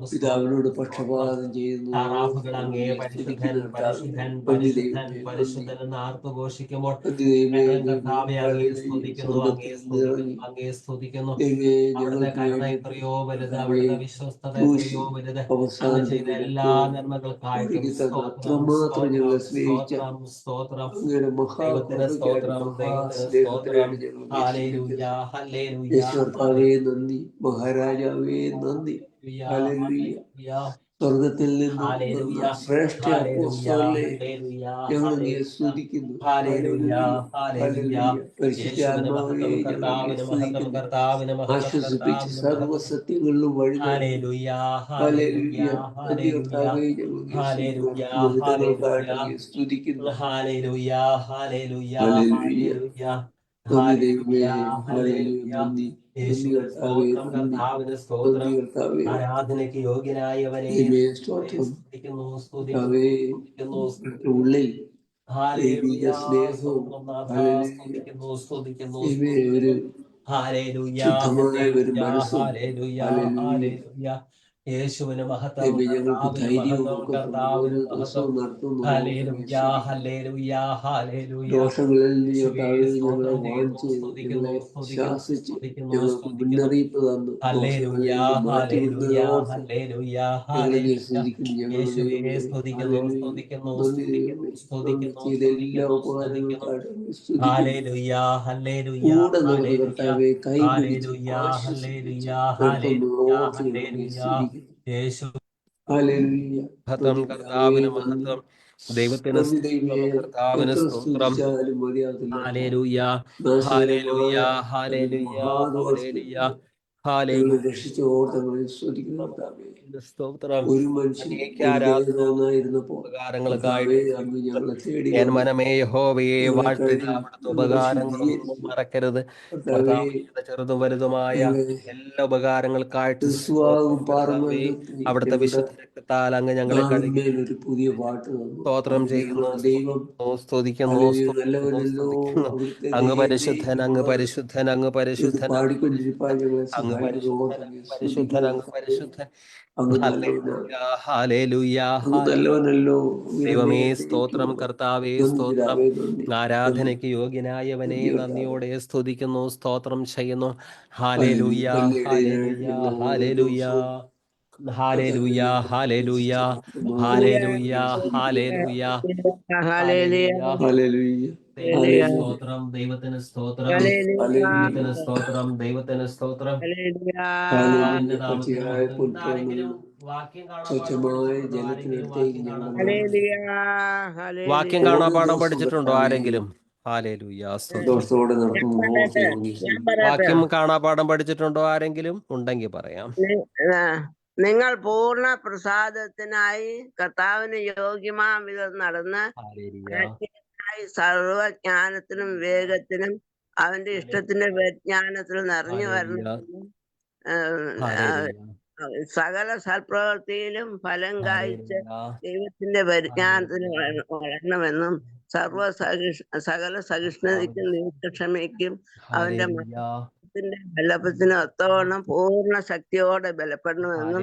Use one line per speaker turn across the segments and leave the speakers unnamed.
പിതാവിനോട് പക്ഷപാതം ചെയ്യുന്നു.
താറാഫുകൾ അങ്ങേ പരിശുദ്ധൻ പരിശുദ്ധൻ പരിശുദ്ധൻ പരിശുദ്ധൻ എന്ന് ആർത്തുഘോഷിക്കുമ്പോൾ കർത്താവെ അങ്ങേ സ്തുതിക്കുന്നു, അങ്ങേ സ്തുതിക്കുന്നു, അങ്ങേ സ്തുതിക്കുന്നു. അവിടുത്തെ കരുണ എത്രയോ വലുത്, അവിടുത്തെ വിശ്വസ്തത എത്രയോ വലുത്. അങ്ങ് ചെയ്ത എല്ലാ നന്മകൾക്കായിട്ടും സ്തോത്രം സ്തോത്രം സ്തോത്രം സ്തോത്രം. ദൈവത്തിന് സ്തോത്രം, ദൈവത്തിന് സ്തോത്രം. ഹല്ലേലൂയ ഹല്ലേലൂയ
നന്ദി. മഹാരാജാവേ നന്ദി. സ്വർഗത്തിൽ നിന്നും ശ്രേഷ്ഠ അപ്പോസ്തലനെ ഞങ്ങൾ അങ്ങയെ സ്തുതിക്കുന്നു. പരിശുദ്ധാത്മാവേ ആശ്വസിപ്പിച്ച് സർവസത്യങ്ങളിലും വഴി സ്തുതിക്കുന്നു.
ആരാധനയ്ക്ക് യോഗ്യനായവനെ
ഉള്ളിൽ
യേശുവിന് മഹത്വം.
മുന്നറിയിപ്പ് തന്നു.
ദൈവത്തിന് സ്തോത്രം. ഹല്ലേലൂയ ഹല്ലേലൂയ ഹല്ലേലൂയ ഹല്ലേലൂയ
രക്ഷിച്ച ഓർത്തങ്ങളിൽ സ്തുതിക്കുന്നു. ഒരു മനുഷ്യൻ
മനമേ യഹോവയെ വാഴ്ത്തുക, അവിടുത്തെ ഉപകാരങ്ങളൊന്നും മറക്കരുത്. ചെറുതും വലുതുമായ എല്ലാ ഉപകാരങ്ങൾക്കായിട്ട് അവിടുത്തെ വിശുദ്ധ രക്തത്താൽ അങ്ങ് ഞങ്ങളെ കഴുകി
പുതിയ പാട്ട്
സ്തോത്രം ചെയ്യുന്നു, സ്തുതിക്കുന്നു, അങ്ങ് പരിശുദ്ധൻ, അങ്ങ് പരിശുദ്ധൻ, അങ്ങ് പരിശുദ്ധൻ, അങ്ങ് പരിശുദ്ധൻ, പരിശുദ്ധൻ, അങ്ങ് പരിശുദ്ധൻ. ദൈവമേ സ്തോത്രം, കർത്താവേ സ്തോത്രം. ആരാധനയ്ക്ക് യോഗ്യനായവനെ നന്ദിയോടെ സ്തുതിക്കുന്നു, സ്തോത്രം ചെയ്യുന്നു. ഹല്ലേലൂയ ഹല്ലേലൂയ ഹല്ലേലൂയ ഹല്ലേലൂയ ഹല്ലേലൂയ ഹല്ലേലൂയ ഹല്ലേലൂയ
ഹല്ലേലൂയ.
സ്തോത്രം, ദൈവത്തിന് സ്തോത്രം, ദൈവത്തിന് സ്തോത്രം, ദൈവത്തിന് സ്തോത്രം. വാക്യം കാണാപാഠം പഠിച്ചിട്ടുണ്ടോ ആരെങ്കിലും? വാക്യം കാണാപാഠം പഠിച്ചിട്ടുണ്ടോ ആരെങ്കിലും? ഉണ്ടെങ്കിൽ പറയാം.
നിങ്ങൾ പൂർണ്ണ പ്രസാദത്തിനായി കർത്താവിന് യോഗ്യമാം വിധം നടന്ന് സർവജ്ഞാനത്തിനും വിവേകത്തിനും അവന്റെ ഇഷ്ടത്തിന്റെ വിജ്ഞാനത്തിലും നിറഞ്ഞു വരണം. സകല സൽപ്രവൃത്തിയിലും ഫലം കായ്ച്ച് ദൈവത്തിന്റെ പരിജ്ഞാനത്തിന് വളരണമെന്നും സകല സഹിഷ്ണുതയ്ക്കും ദീർഘക്ഷമയ്ക്കും അവന്റെ ബലപ്പത്തിന് ഒത്തവണ്ണം പൂർണ്ണ ശക്തിയോടെ ബലപ്പെടണമെന്നും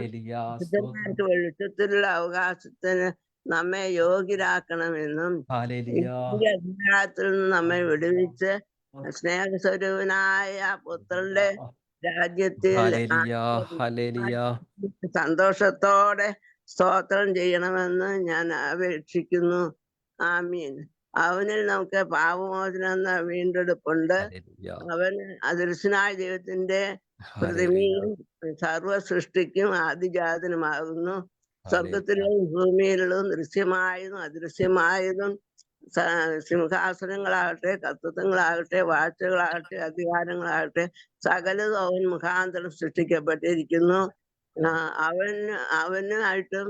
ശുദ്ധന്മാർക്ക് വെളിച്ചത്തിലുള്ള അവകാശത്തിന് നമ്മെ യോഗ്യരാക്കണമെന്നും അധികാരത്തിൽ നിന്ന് നമ്മെ വിടുവിച്ച് സ്നേഹസ്വരൂപനായ പുത്രന്റെ രാജ്യത്തിൽ സന്തോഷത്തോടെ സ്തോത്രം ചെയ്യണമെന്ന് ഞാൻ അപേക്ഷിക്കുന്നു. ആമീൻ. അവനിൽ നമുക്ക് പാപമോചനം എന്ന വീണ്ടെടുപ്പുണ്ട്. അവൻ അദൃശ്യനായ ദൈവത്തിന്റെ പ്രതിമയും സർവ സൃഷ്ടിക്കും ആദിജാതനുമാകുന്നു. സ്വർഗത്തിലും ഭൂമിയിലും ദൃശ്യമായതും അദൃശ്യമായതും സിംഹാസനങ്ങളാകട്ടെ, കർത്തൃത്വങ്ങളാകട്ടെ, വാഴ്ചകളാകട്ടെ, അധികാരങ്ങളാകട്ടെ, സകലതും അവൻ മുഖാന്തരം സൃഷ്ടിക്കപ്പെട്ടിരിക്കുന്നു. അവനായിട്ടും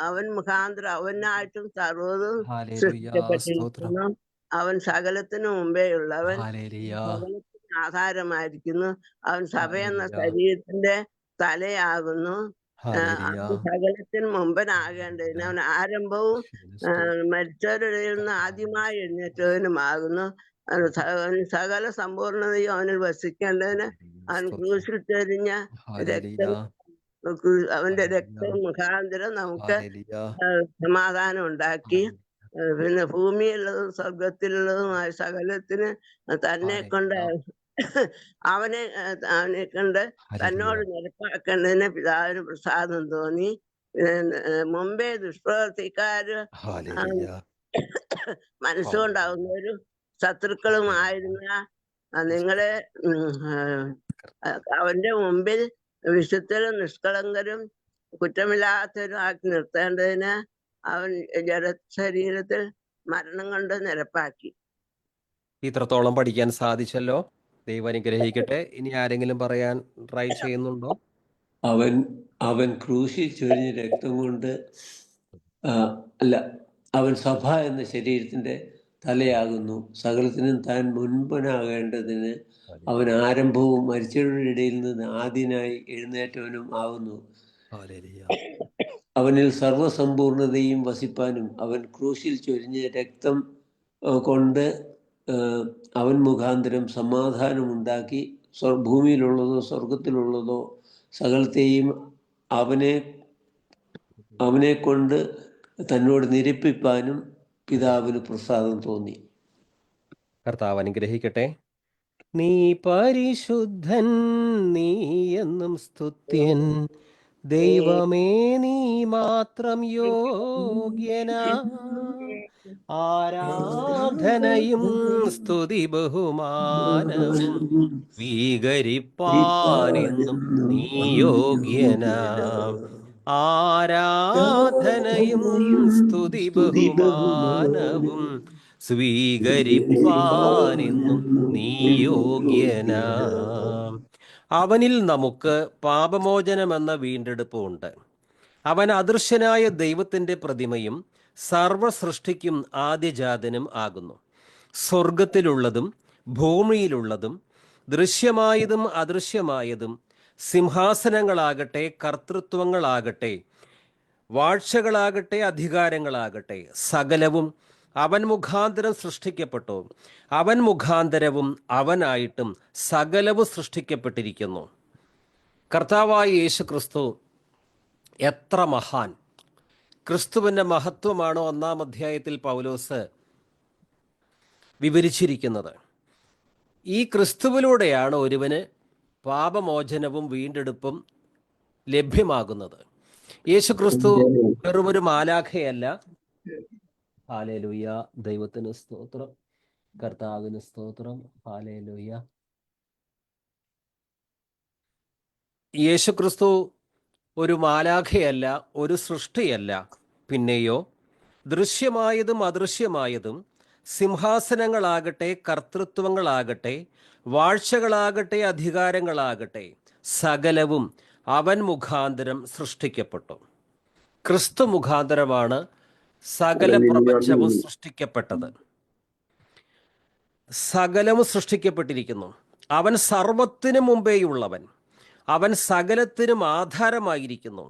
അവൻ മുഖാന്തരം അവനായിട്ടും സർവ്വതും സൃഷ്ടിക്കപ്പെട്ടിരിക്കുന്നു. അവൻ സകലത്തിനു മുമ്പേ ഉള്ളവൻ, സകലത്തിന് ആധാരമായിരിക്കുന്നു. അവൻ സഭയെന്ന ശരീരത്തിന്റെ തലയാകുന്നു. സകലത്തിന് മുമ്പനാകേണ്ടതിന് അവൻ ആരംഭവും മരിച്ചവരുടെ നിന്ന് ആദ്യമായി എഴുന്നേറ്റവനുമാകുന്നു. സകല സമ്പൂർണതയും അവനിൽ വസിക്കേണ്ടതിന് അവൻ ക്രൂശിൽ തെരിഞ്ഞ രക്തം അവന്റെ രക്തം മുഖാന്തരം നമുക്ക് സമാധാനം ഉണ്ടാക്കി. പിന്നെ ഭൂമിയിലുള്ളതും സ്വർഗത്തിലുള്ളതുമായ സകലത്തിന് തന്നെ കൊണ്ട് അവനെ കൊണ്ട് തന്നോട് നിരപ്പാക്കേണ്ടതിന് പിതാവിന് പ്രസാദം തോന്നി. മുമ്പേ ദുഷ്പ്രവർത്തിക്കാര് മനസ്സുകൊണ്ടാവുന്നവരും ശത്രുക്കളുമായിരുന്ന നിങ്ങളെ അവന്റെ മുമ്പിൽ വിശുദ്ധരും നിഷ്കളങ്കരും കുറ്റമില്ലാത്തവരും ആക്കി നിർത്തേണ്ടതിന് അവൻ ജഡശരീരത്തിൽ മരണം കൊണ്ട് നിരപ്പാക്കി.
ഇത്രത്തോളം പഠിക്കാൻ സാധിച്ചല്ലോ. ദൈവം അനുഗ്രഹിക്കട്ടെ. ഇനി ആരെങ്കിലും പറയാൻ ട്രൈ ചെയ്യുന്നുണ്ടോ?
അവൻ ക്രൂശിൽ ചൊരിഞ്ഞ രക്തം കൊണ്ട് അവൻ സഭ എന്ന ശരീരത്തിന്റെ തലയാകുന്നു. സകലത്തിനും താൻ മുൻപനാകേണ്ടതിന് അവൻ ആരംഭവും മരിച്ചവരുടെ ഇടയിൽ നിന്ന് ആദ്യനായി എഴുന്നേറ്റവനും ആകുന്നു. അവനിൽ സർവസമ്പൂർണതയും വസിപ്പാനും അവൻ ക്രൂശിൽ ചൊരിഞ്ഞ രക്തം കൊണ്ട് അവൻ മുഖാന്തരം സമാധാനമുണ്ടാക്കി ഭൂമിയിലുള്ളതോ സ്വർഗത്തിലുള്ളതോ സകലത്തെയും അവനെ കൊണ്ട് തന്നോട് നിരപ്പിപ്പാനും പിതാവിന് പ്രസാദം തോന്നി.
കർത്താവ് അനുഗ്രഹിക്കട്ടെ. നീ പരിശുദ്ധൻ, നീ എന്നും സ്തുത്യൻ, ദൈവമേ നീ മാത്രം യോഗ്യനാ. ആരാധനയും സ്തുതി ബഹുമാനവും സ്വീകരിപ്പാനെന്നും നീ യോഗ്യനാ. ആരാധനയും സ്തുതി ബഹുമാനവും സ്വീകരിപ്പാനെന്നും നീ യോഗ്യനാ. അവനിൽ നമുക്ക് പാപമോചനമെന്ന വീണ്ടെടുപ്പുണ്ട്. അവൻ അദൃശ്യനായ ദൈവത്തിൻ്റെ പ്രതിമയും സർവസൃഷ്ടിക്കും ആദ്യജാതനും ആകുന്നു. സ്വർഗത്തിലുള്ളതും ഭൂമിയിലുള്ളതും ദൃശ്യമായതും അദൃശ്യമായതും സിംഹാസനങ്ങളാകട്ടെ, കർത്തൃത്വങ്ങളാകട്ടെ, വാഴ്ചകളാകട്ടെ, അധികാരങ്ങളാകട്ടെ, സകലവും അവൻ മുഖാന്തരം സൃഷ്ടിക്കപ്പെട്ടു. അവൻ മുഖാന്തരവും അവനായിട്ടും സകലവും സൃഷ്ടിക്കപ്പെട്ടിരിക്കുന്നു. കർത്താവായ യേശു ക്രിസ്തു എത്ര മഹാൻ! ക്രിസ്തുവിൻ്റെ മഹത്വമാണ് 1-ാം അധ്യായത്തിൽ പൗലോസ് വിവരിച്ചിരിക്കുന്നത്. ഈ ക്രിസ്തുവിലൂടെയാണ് ഒരുവന് പാപമോചനവും വീണ്ടെടുപ്പും ലഭ്യമാകുന്നത്. യേശു ക്രിസ്തു വെറുമൊരു മാലാഖയല്ല. ഹല്ലേലൂയ, ദൈവത്തിന് സ്തോത്രം, കർത്താവിന് സ്തോത്രം. ഹല്ലേലൂയ. യേശു ക്രിസ്തു ഒരു മാലാഖയല്ല, ഒരു സൃഷ്ടിയല്ല. പിന്നെയോ ദൃശ്യമായതും അദൃശ്യമായതും സിംഹാസനങ്ങളാകട്ടെ, കർത്തൃത്വങ്ങളാകട്ടെ, വാഴ്ചകളാകട്ടെ, അധികാരങ്ങളാകട്ടെ, സകലവും അവൻ മുഖാന്തരം സൃഷ്ടിക്കപ്പെട്ടു. ക്രിസ്തു മുഖാന്തരമാണ് സകല പ്രപഞ്ചവും സൃഷ്ടിക്കപ്പെട്ടത്. സകലവും സൃഷ്ടിക്കപ്പെട്ടിരിക്കുന്നു. അവൻ സർവത്തിനു മുമ്പേയുള്ളവൻ. അവൻ സകലത്തിനും ആധാരമായിരിക്കുന്നു.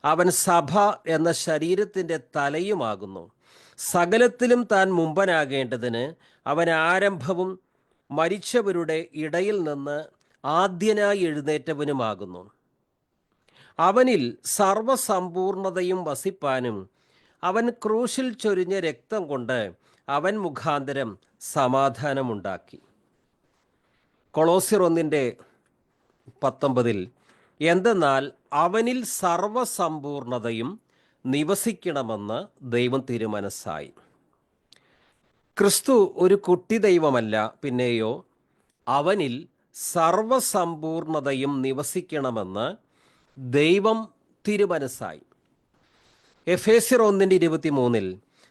അവൻ സഭ എന്ന ശരീരത്തിൻ്റെ തലയുമാകുന്നു. സകലത്തിലും താൻ മുമ്പനാകേണ്ടതിന് അവൻ ആരംഭവും മരിച്ചവരുടെ ഇടയിൽ നിന്ന് ആദ്യനായി എഴുന്നേറ്റവനുമാകുന്നു. അവനിൽ സർവസമ്പൂർണതയും വസിപ്പാനും അവൻ ക്രൂശിൽ ചൊരിഞ്ഞ രക്തം കൊണ്ട് അവൻ മുഖാന്തരം സമാധാനമുണ്ടാക്കി. കൊളോസ്യർ 1:19 എന്തെന്നാൽ അവനിൽ സർവസമ്പൂർണതയും നിവസിക്കണമെന്ന് ദൈവം തിരുമനസ്സായി. ക്രിസ്തു ഒരു കുട്ടി ദൈവമല്ല, പിന്നെയോ അവനിൽ സർവസമ്പൂർണതയും നിവസിക്കണമെന്ന് ദൈവം തിരുമനസ്സായി. എഫേസ്യർ 1:23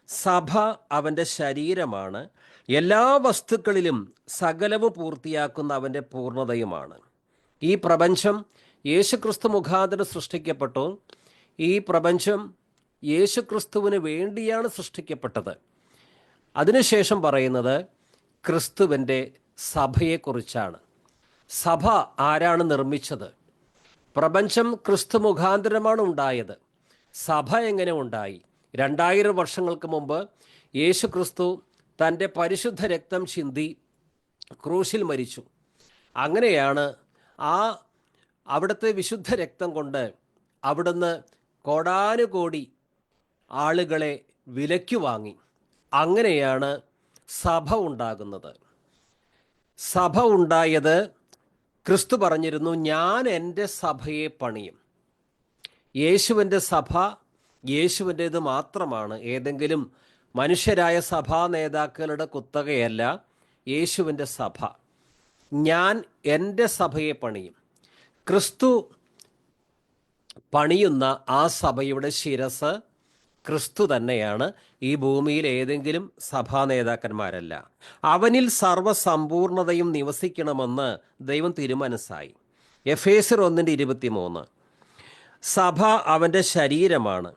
സഭ അവൻ്റെ ശരീരമാണ്, എല്ലാ വസ്തുക്കളിലും സകലവും പൂർത്തിയാക്കുന്ന അവൻ്റെ പൂർണ്ണതയുമാണ്. ഈ പ്രപഞ്ചം യേശുക്രിസ്തു മുഖാന്തരം സൃഷ്ടിക്കപ്പെട്ടു. ഈ പ്രപഞ്ചം യേശുക്രിസ്തുവിന് വേണ്ടിയാണ് സൃഷ്ടിക്കപ്പെട്ടത്. അതിനുശേഷം പറയുന്നത് ക്രിസ്തുവിൻ്റെ സഭയെക്കുറിച്ചാണ്. സഭ ആരാണ് നിർമ്മിച്ചത്? പ്രപഞ്ചം ക്രിസ്തു മുഖാന്തരമാണ് ഉണ്ടായത്. സഭ എങ്ങനെ ഉണ്ടായി? 2000 വർഷങ്ങൾക്ക് മുമ്പ് യേശു ക്രിസ്തു തൻ്റെ പരിശുദ്ധ രക്തം ചിന്തി ക്രൂശിൽ മരിച്ചു. അങ്ങനെയാണ് അവിടുത്തെ വിശുദ്ധ രക്തം കൊണ്ട് അവിടുന്ന് കോടാനുകോടി ആളുകളെ വിലയ്ക്ക് വാങ്ങി. അങ്ങനെയാണ് സഭ ഉണ്ടാകുന്നത്. സഭ ഉണ്ടായത് ക്രിസ്തു പറഞ്ഞിരുന്നു, ഞാൻ എൻ്റെ സഭയെ പണിയും. യേശുവിൻ്റെ സഭ യേശുവിൻ്റേത് മാത്രമാണ്. ഏതെങ്കിലും മനുഷ്യരായ സഭാ നേതാക്കളുടെ കുത്തകയല്ല യേശുവിൻ്റെ സഭ. ഞാൻ എൻ്റെ സഭയെ പണിയും. ക്രിസ്തു പണിയുന്ന ആ സഭയുടെ ശിരസ് ക്രിസ്തു തന്നെയാണ്. ഈ ഭൂമിയിൽ ഏതെങ്കിലും സഭാ നേതാക്കന്മാരല്ല. അവനിൽ സർവ്വസമ്പൂർണതയും നിവസിക്കണമെന്ന് ദൈവം തീരുമാനസായി. എഫേസ്യർ 1:23. സഭ അവൻ്റെ ശരീരമാണ്,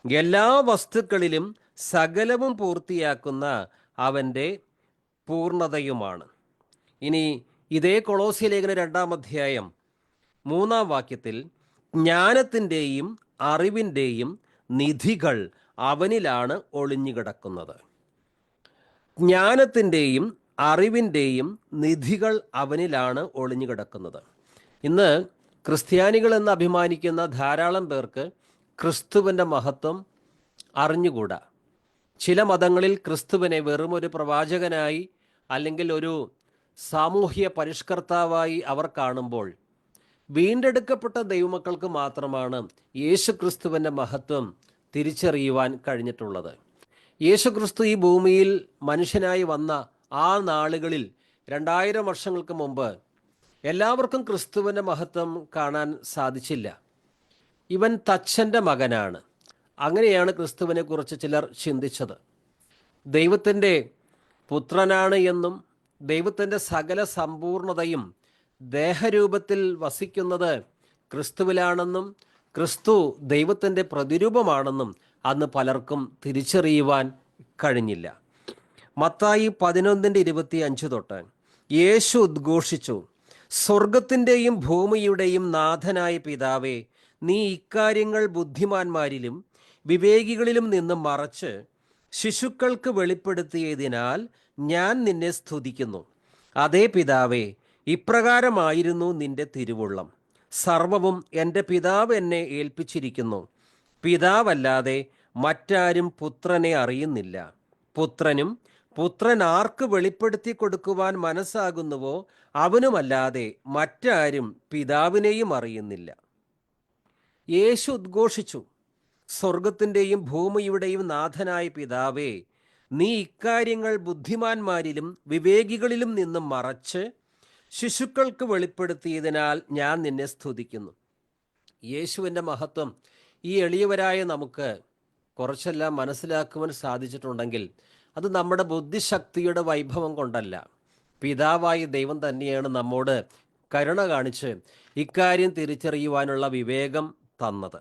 എല്ലാ വസ്തുക്കളിലും സകലവും പൂർത്തിയാക്കുന്ന അവൻ്റെ പൂർണ്ണതയുമാണ്. ഇനി ഇതേ കൊളോസ്യ ലേഖനം 2-ാം അധ്യായം 3-ാം വാക്യത്തിൽ ജ്ഞാനത്തിൻ്റെയും അറിവിൻ്റെയും നിധികൾ അവനിലാണ് ഒളിഞ്ഞുകിടക്കുന്നത്. ജ്ഞാനത്തിൻ്റെയും അറിവിൻ്റെയും നിധികൾ അവനിലാണ് ഒളിഞ്ഞുകിടക്കുന്നത്. ഇന്ന് ക്രിസ്ത്യാനികൾ എന്ന് അഭിമാനിക്കുന്ന ധാരാളം പേർക്ക് ക്രിസ്തുവിൻ്റെ മഹത്വം അറിഞ്ഞുകൂടാ. ചില മതങ്ങളിൽ ക്രിസ്തുവിനെ വെറും ഒരു പ്രവാചകനായി അല്ലെങ്കിൽ ഒരു സാമൂഹ്യ പരിഷ്കർത്താവായി അവർ കാണുമ്പോൾ, വീണ്ടെടുക്കപ്പെട്ട ദൈവമക്കൾക്ക് മാത്രമാണ് യേശു ക്രിസ്തുവിൻ്റെ മഹത്വം തിരിച്ചറിയുവാൻ കഴിഞ്ഞിട്ടുള്ളത്. യേശു ക്രിസ്തു ഈ ഭൂമിയിൽ മനുഷ്യനായി വന്ന ആ നാളുകളിൽ 2000 വർഷങ്ങൾക്ക് മുമ്പ് എല്ലാവർക്കും ക്രിസ്തുവിൻ്റെ മഹത്വം കാണാൻ സാധിച്ചില്ല. ഇവൻ തച്ചൻ്റെ മകനാണ്, അങ്ങനെയാണ് ക്രിസ്തുവിനെ കുറിച്ച് ചിലർ ചിന്തിച്ചത്. ദൈവത്തിൻ്റെ പുത്രനാണ് എന്നും ദൈവത്തിൻ്റെ സകല സമ്പൂർണതയും ദേഹരൂപത്തിൽ വസിക്കുന്നത് ക്രിസ്തുവിലാണെന്നും ക്രിസ്തു ദൈവത്തിൻ്റെ പ്രതിരൂപമാണെന്നും അന്ന് പലർക്കും തിരിച്ചറിയുവാൻ കഴിഞ്ഞില്ല. മത്തായി 11:25 തൊട്ട് യേശു ഉദ്ഘോഷിച്ചു, സ്വർഗത്തിൻ്റെയും ഭൂമിയുടെയും നാഥനായ പിതാവേ, നീ ഇക്കാര്യങ്ങൾ ബുദ്ധിമാന്മാരിലും വിവേകികളിലും നിന്ന് മറച്ച് ശിശുക്കൾക്ക് വെളിപ്പെടുത്തിയതിനാൽ ഞാൻ നിന്നെ സ്തുതിക്കുന്നു. അതേ പിതാവേ, ഇപ്രകാരമായിരുന്നു നിന്റെ തിരുവുള്ളം. സർവവും എൻ്റെ പിതാവ് എന്നെ ഏൽപ്പിച്ചിരിക്കുന്നു. പിതാവല്ലാതെ മറ്റാരും പുത്രനെ അറിയുന്നില്ല. പുത്രനും പുത്രൻ ആർക്ക് വെളിപ്പെടുത്തി കൊടുക്കുവാൻ മനസ്സാകുന്നുവോ അവനുമല്ലാതെ മറ്റാരും പിതാവിനെയും അറിയുന്നില്ല. യേശു ഉദ്ഘോഷിച്ചു, സ്വർഗത്തിൻ്റെയും ഭൂമിയുടെയും നാഥനായ പിതാവേ, നീ ഇക്കാര്യങ്ങൾ ബുദ്ധിമാന്മാരിലും വിവേകികളിലും നിന്നും മറച്ച് ശിശുക്കൾക്ക് വെളിപ്പെടുത്തിയതിനാൽ ഞാൻ നിന്നെ സ്തുതിക്കുന്നു. യേശുവിൻ്റെ മഹത്വം ഈ എളിയവരായ നമുക്ക് കുറച്ചെല്ലാം മനസ്സിലാക്കുവാൻ സാധിച്ചിട്ടുണ്ടെങ്കിൽ അത് നമ്മുടെ ബുദ്ധിശക്തിയുടെ വൈഭവം കൊണ്ടല്ല. പിതാവായ ദൈവം തന്നെയാണ് നമ്മോട് കരുണ കാണിച്ച് ഇക്കാര്യം തിരിച്ചറിയുവാനുള്ള വിവേകം തന്നത്.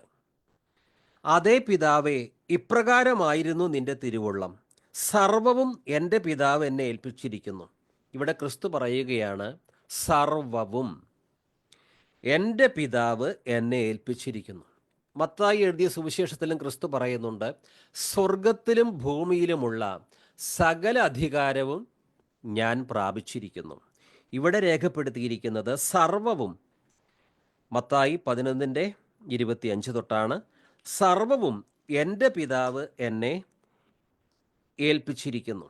അതേ പിതാവേ, ഇപ്രകാരമായിരുന്നു നിന്റെ തിരുവുള്ളം. സർവവും എൻ്റെ പിതാവ് എന്നെ ഏൽപ്പിച്ചിരിക്കുന്നു. ഇവിടെ ക്രിസ്തു പറയുകയാണ്, സർവവും എൻ്റെ പിതാവ് എന്നെ ഏൽപ്പിച്ചിരിക്കുന്നു. മത്തായി എഴുതിയ സുവിശേഷത്തിലും ക്രിസ്തു പറയുന്നുണ്ട്, സ്വർഗത്തിലും ഭൂമിയിലുമുള്ള സകല അധികാരവും ഞാൻ പ്രാപിച്ചിരിക്കുന്നു. ഇവിടെ രേഖപ്പെടുത്തിയിരിക്കുന്നത് സർവവും. മത്തായി 11:25 തൊട്ടാണ് സർവവും എൻ്റെ പിതാവ് എന്നെ ഏൽപ്പിച്ചിരിക്കുന്നു.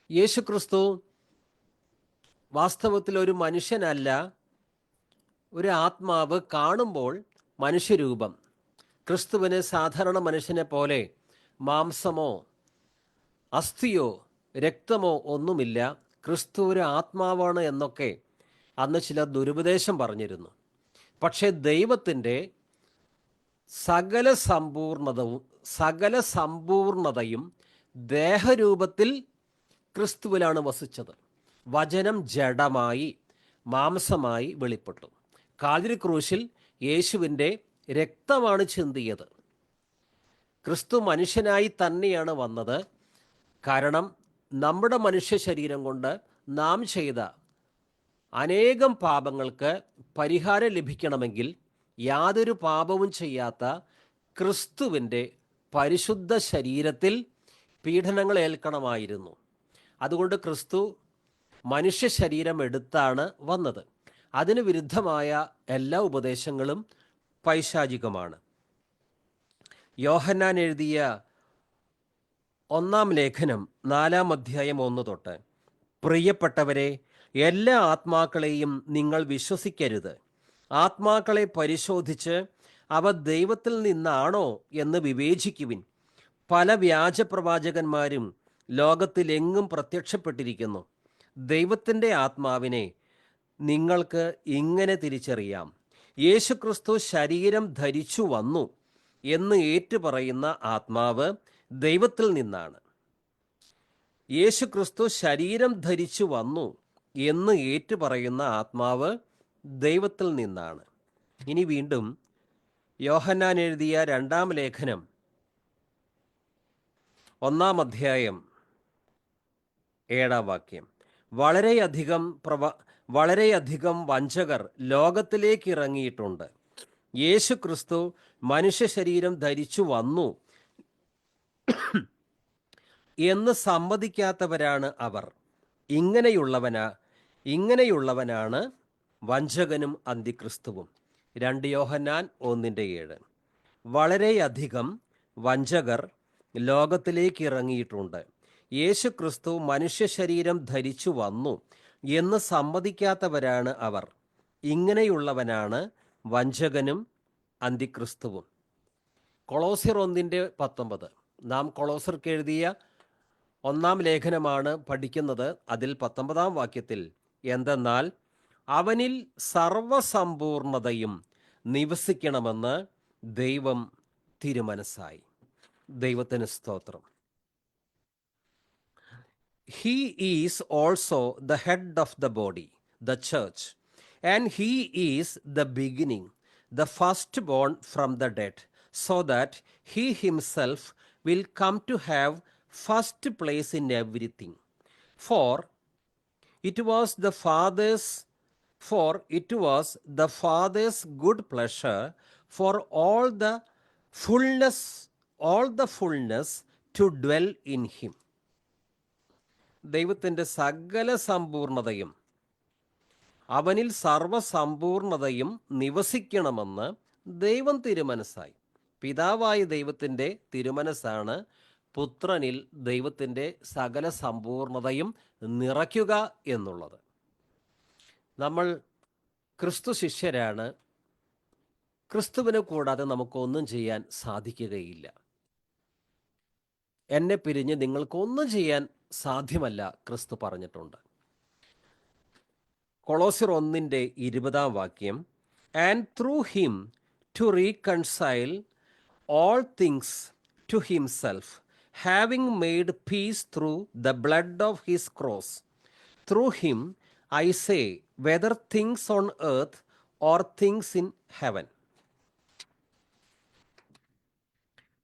യേശുക്രിസ്തു വാസ്തവത്തിൽ ഒരു മനുഷ്യനല്ല, ഒരു ആത്മാവ്, കാണുമ്പോൾ മനുഷ്യരൂപം. ക്രിസ്തുവിന് സാധാരണ മനുഷ്യനെ പോലെ മാംസമോ അസ്ഥിയോ രക്തമോ ഒന്നുമില്ല. ക്രിസ്തു ഒരു ആത്മാവാണ് എന്നൊക്കെ അന്ന് ചിലർ ദുരുപദേശം പറഞ്ഞിരുന്നു. പക്ഷേ ദൈവത്തിൻ്റെ സകല സമ്പൂർണതയും ദേഹരൂപത്തിൽ ക്രിസ്തുവിലാണ് വസിച്ചത്. വചനം ജഡമായി മാംസമായി വെളിപ്പെട്ടു. കാൽവരി ക്രൂശിൽ യേശുവിൻ്റെ രക്തമാണ് ചിന്തിയത്. ക്രിസ്തു മനുഷ്യനായി തന്നെയാണ് വന്നത്. കാരണം നമ്മുടെ മനുഷ്യ ശരീരം കൊണ്ട് നാം ചെയ്ത അനേകം പാപങ്ങൾക്ക് പരിഹാരം ലഭിക്കണമെങ്കിൽ യാതൊരു പാപവും ചെയ്യാത്ത ക്രിസ്തുവിൻ്റെ പരിശുദ്ധ ശരീരത്തിൽ പീഡനങ്ങൾ ഏൽക്കണമായിരുന്നു. അതുകൊണ്ട് ക്രിസ്തു മനുഷ്യ ശരീരം എടുത്താണ് വന്നത്. അതിന് വിരുദ്ധമായ
എല്ലാ ഉപദേശങ്ങളും പൈശാചികമാണ്. യോഹന്നാൻ എഴുതിയ 1 ലേഖനം 4 അധ്യായം 1 തൊട്ട്, പ്രിയപ്പെട്ടവരെ, എല്ലാ ആത്മാക്കളെയും നിങ്ങൾ വിശ്വസിക്കരുത്. ആത്മാക്കളെ പരിശോധിച്ച് അവ ദൈവത്തിൽ നിന്നാണോ എന്ന് വിവേചിക്കുവിൻ. പല വ്യാജപ്രവാചകന്മാരും ലോകത്തിലെങ്ങും പ്രത്യക്ഷപ്പെട്ടിരിക്കുന്നു. ദൈവത്തിൻ്റെ ആത്മാവിനെ നിങ്ങൾക്ക് ഇങ്ങനെ തിരിച്ചറിയാം: യേശുക്രിസ്തു ശരീരം ധരിച്ചു വന്നു എന്ന് ഏറ്റുപറയുന്ന ആത്മാവ് ദൈവത്തിൽ നിന്നാണ്. യേശുക്രിസ്തു ശരീരം ധരിച്ചു വന്നു എന്ന് ഏറ്റുപറയുന്ന ആത്മാവ് ദൈവത്തിൽ നിന്നാണ്. ഇനി വീണ്ടും യോഹന്നാൻ എഴുതിയ 2 ലേഖനം 1 അധ്യായം 7 വാക്യം, വളരെയധികം വഞ്ചകർ ലോകത്തിലേക്ക് ഇറങ്ങിയിട്ടുണ്ട്. യേശുക്രിസ്തു മനുഷ്യ ശരീരം ധരിച്ചു വന്നു എന്ന് സമ്മതിക്കാത്തവരാണ് അവർ. ഇങ്ങനെയുള്ളവനാണ് വഞ്ചകനും അന്തിക്രിസ്തുവും. 2 യോഹന്നാൻ 1:7. വളരെയധികം വഞ്ചകർ ലോകത്തിലേക്ക് ഇറങ്ങിയിട്ടുണ്ട്. യേശുക്രിസ്തു മനുഷ്യ ശരീരം ധരിച്ചു വന്നു എന്ന് സമ്മതിക്കാത്തവരാണ് അവർ. ഇങ്ങനെയുള്ളവനാണ് വഞ്ചകനും അന്തിക്രിസ്തുവും. കൊളോസ്യർ 1:19. നാം കൊളോസ്യർക്ക് എഴുതിയ 1 ലേഖനമാണ് പഠിക്കുന്നത്. അതിൽ 19 വാക്യത്തിൽ, എന്തെന്നാൽ അവനിൽ സർവസമ്പൂർണതയും നിവസിക്കണമെന്ന് ദൈവം തിരുമനസ്സായി. ദൈവത്തിന് സ്തോത്രം. He is also the head of the body, the church, and he is the beginning, the firstborn from the dead, so that he himself will come to have first place in everything. For it was the Father's good pleasure for all the fullness to dwell in him. ദൈവത്തിൻ്റെ സകല സമ്പൂർണതയും, അവനിൽ സർവസമ്പൂർണതയും നിവസിക്കണമെന്ന് ദൈവം തിരുമനസ്സായി. പിതാവായ ദൈവത്തിൻ്റെ തിരുമനസ്സാണ് പുത്രനിൽ ദൈവത്തിൻ്റെ സകല സമ്പൂർണതയും നിറയ്ക്കുക എന്നുള്ളത്. നമ്മൾ ക്രിസ്തു ശിഷ്യരാണ്. ക്രിസ്തുവിനെ കൂടാതെ നമുക്കൊന്നും ചെയ്യാൻ സാധിക്കുകയില്ല. എന്നെ പിരിഞ്ഞ് നിങ്ങൾക്കൊന്നും ചെയ്യാൻ സാധ്യമല്ല, ക്രിസ്തു പറഞ്ഞിട്ടുണ്ട്. കൊളോസ്യർ 1:20 വാക്യം, and through him to reconcile all things to himself, having made peace through the blood of his cross. Through him I say, whether things on earth or things in heaven.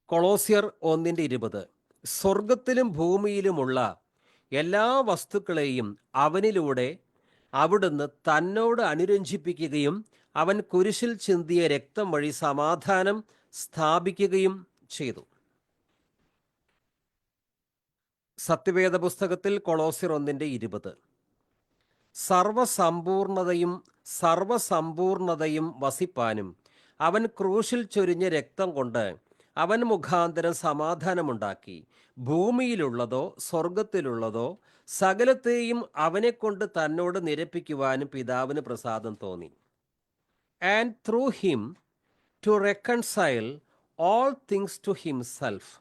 Colossians 1:20, സ്വർഗത്തിലും ഭൂമിയിലുമുള്ള എല്ലാ വസ്തുക്കളെയും അവനിലൂടെ അവിടുന്ന് തന്നോട് അനുരഞ്ജിപ്പിക്കുകയും അവൻ കുരിശിൽ ചിന്തിയ രക്തം വഴി സമാധാനം സ്ഥാപിക്കുകയും ചെയ്തു. സത്യവേദ പുസ്തകത്തിൽ കൊളോസ്യർ 1:20, സർവസമ്പൂർണതയും വസിപ്പാനും അവൻ ക്രൂശിൽ ചൊരിഞ്ഞ രക്തം കൊണ്ട് അവൻ മുഖാന്തരം സമാധാനമുണ്ടാക്കി. ഭൂമിയിലുള്ളതോ സ്വർഗത്തിലുള്ളതോ സകലത്തെയും അവനെക്കൊണ്ട് തന്നോട് നിരപ്പിക്കുവാനും പിതാവിന് പ്രസാദം തോന്നി. And through him to reconcile all things to himself.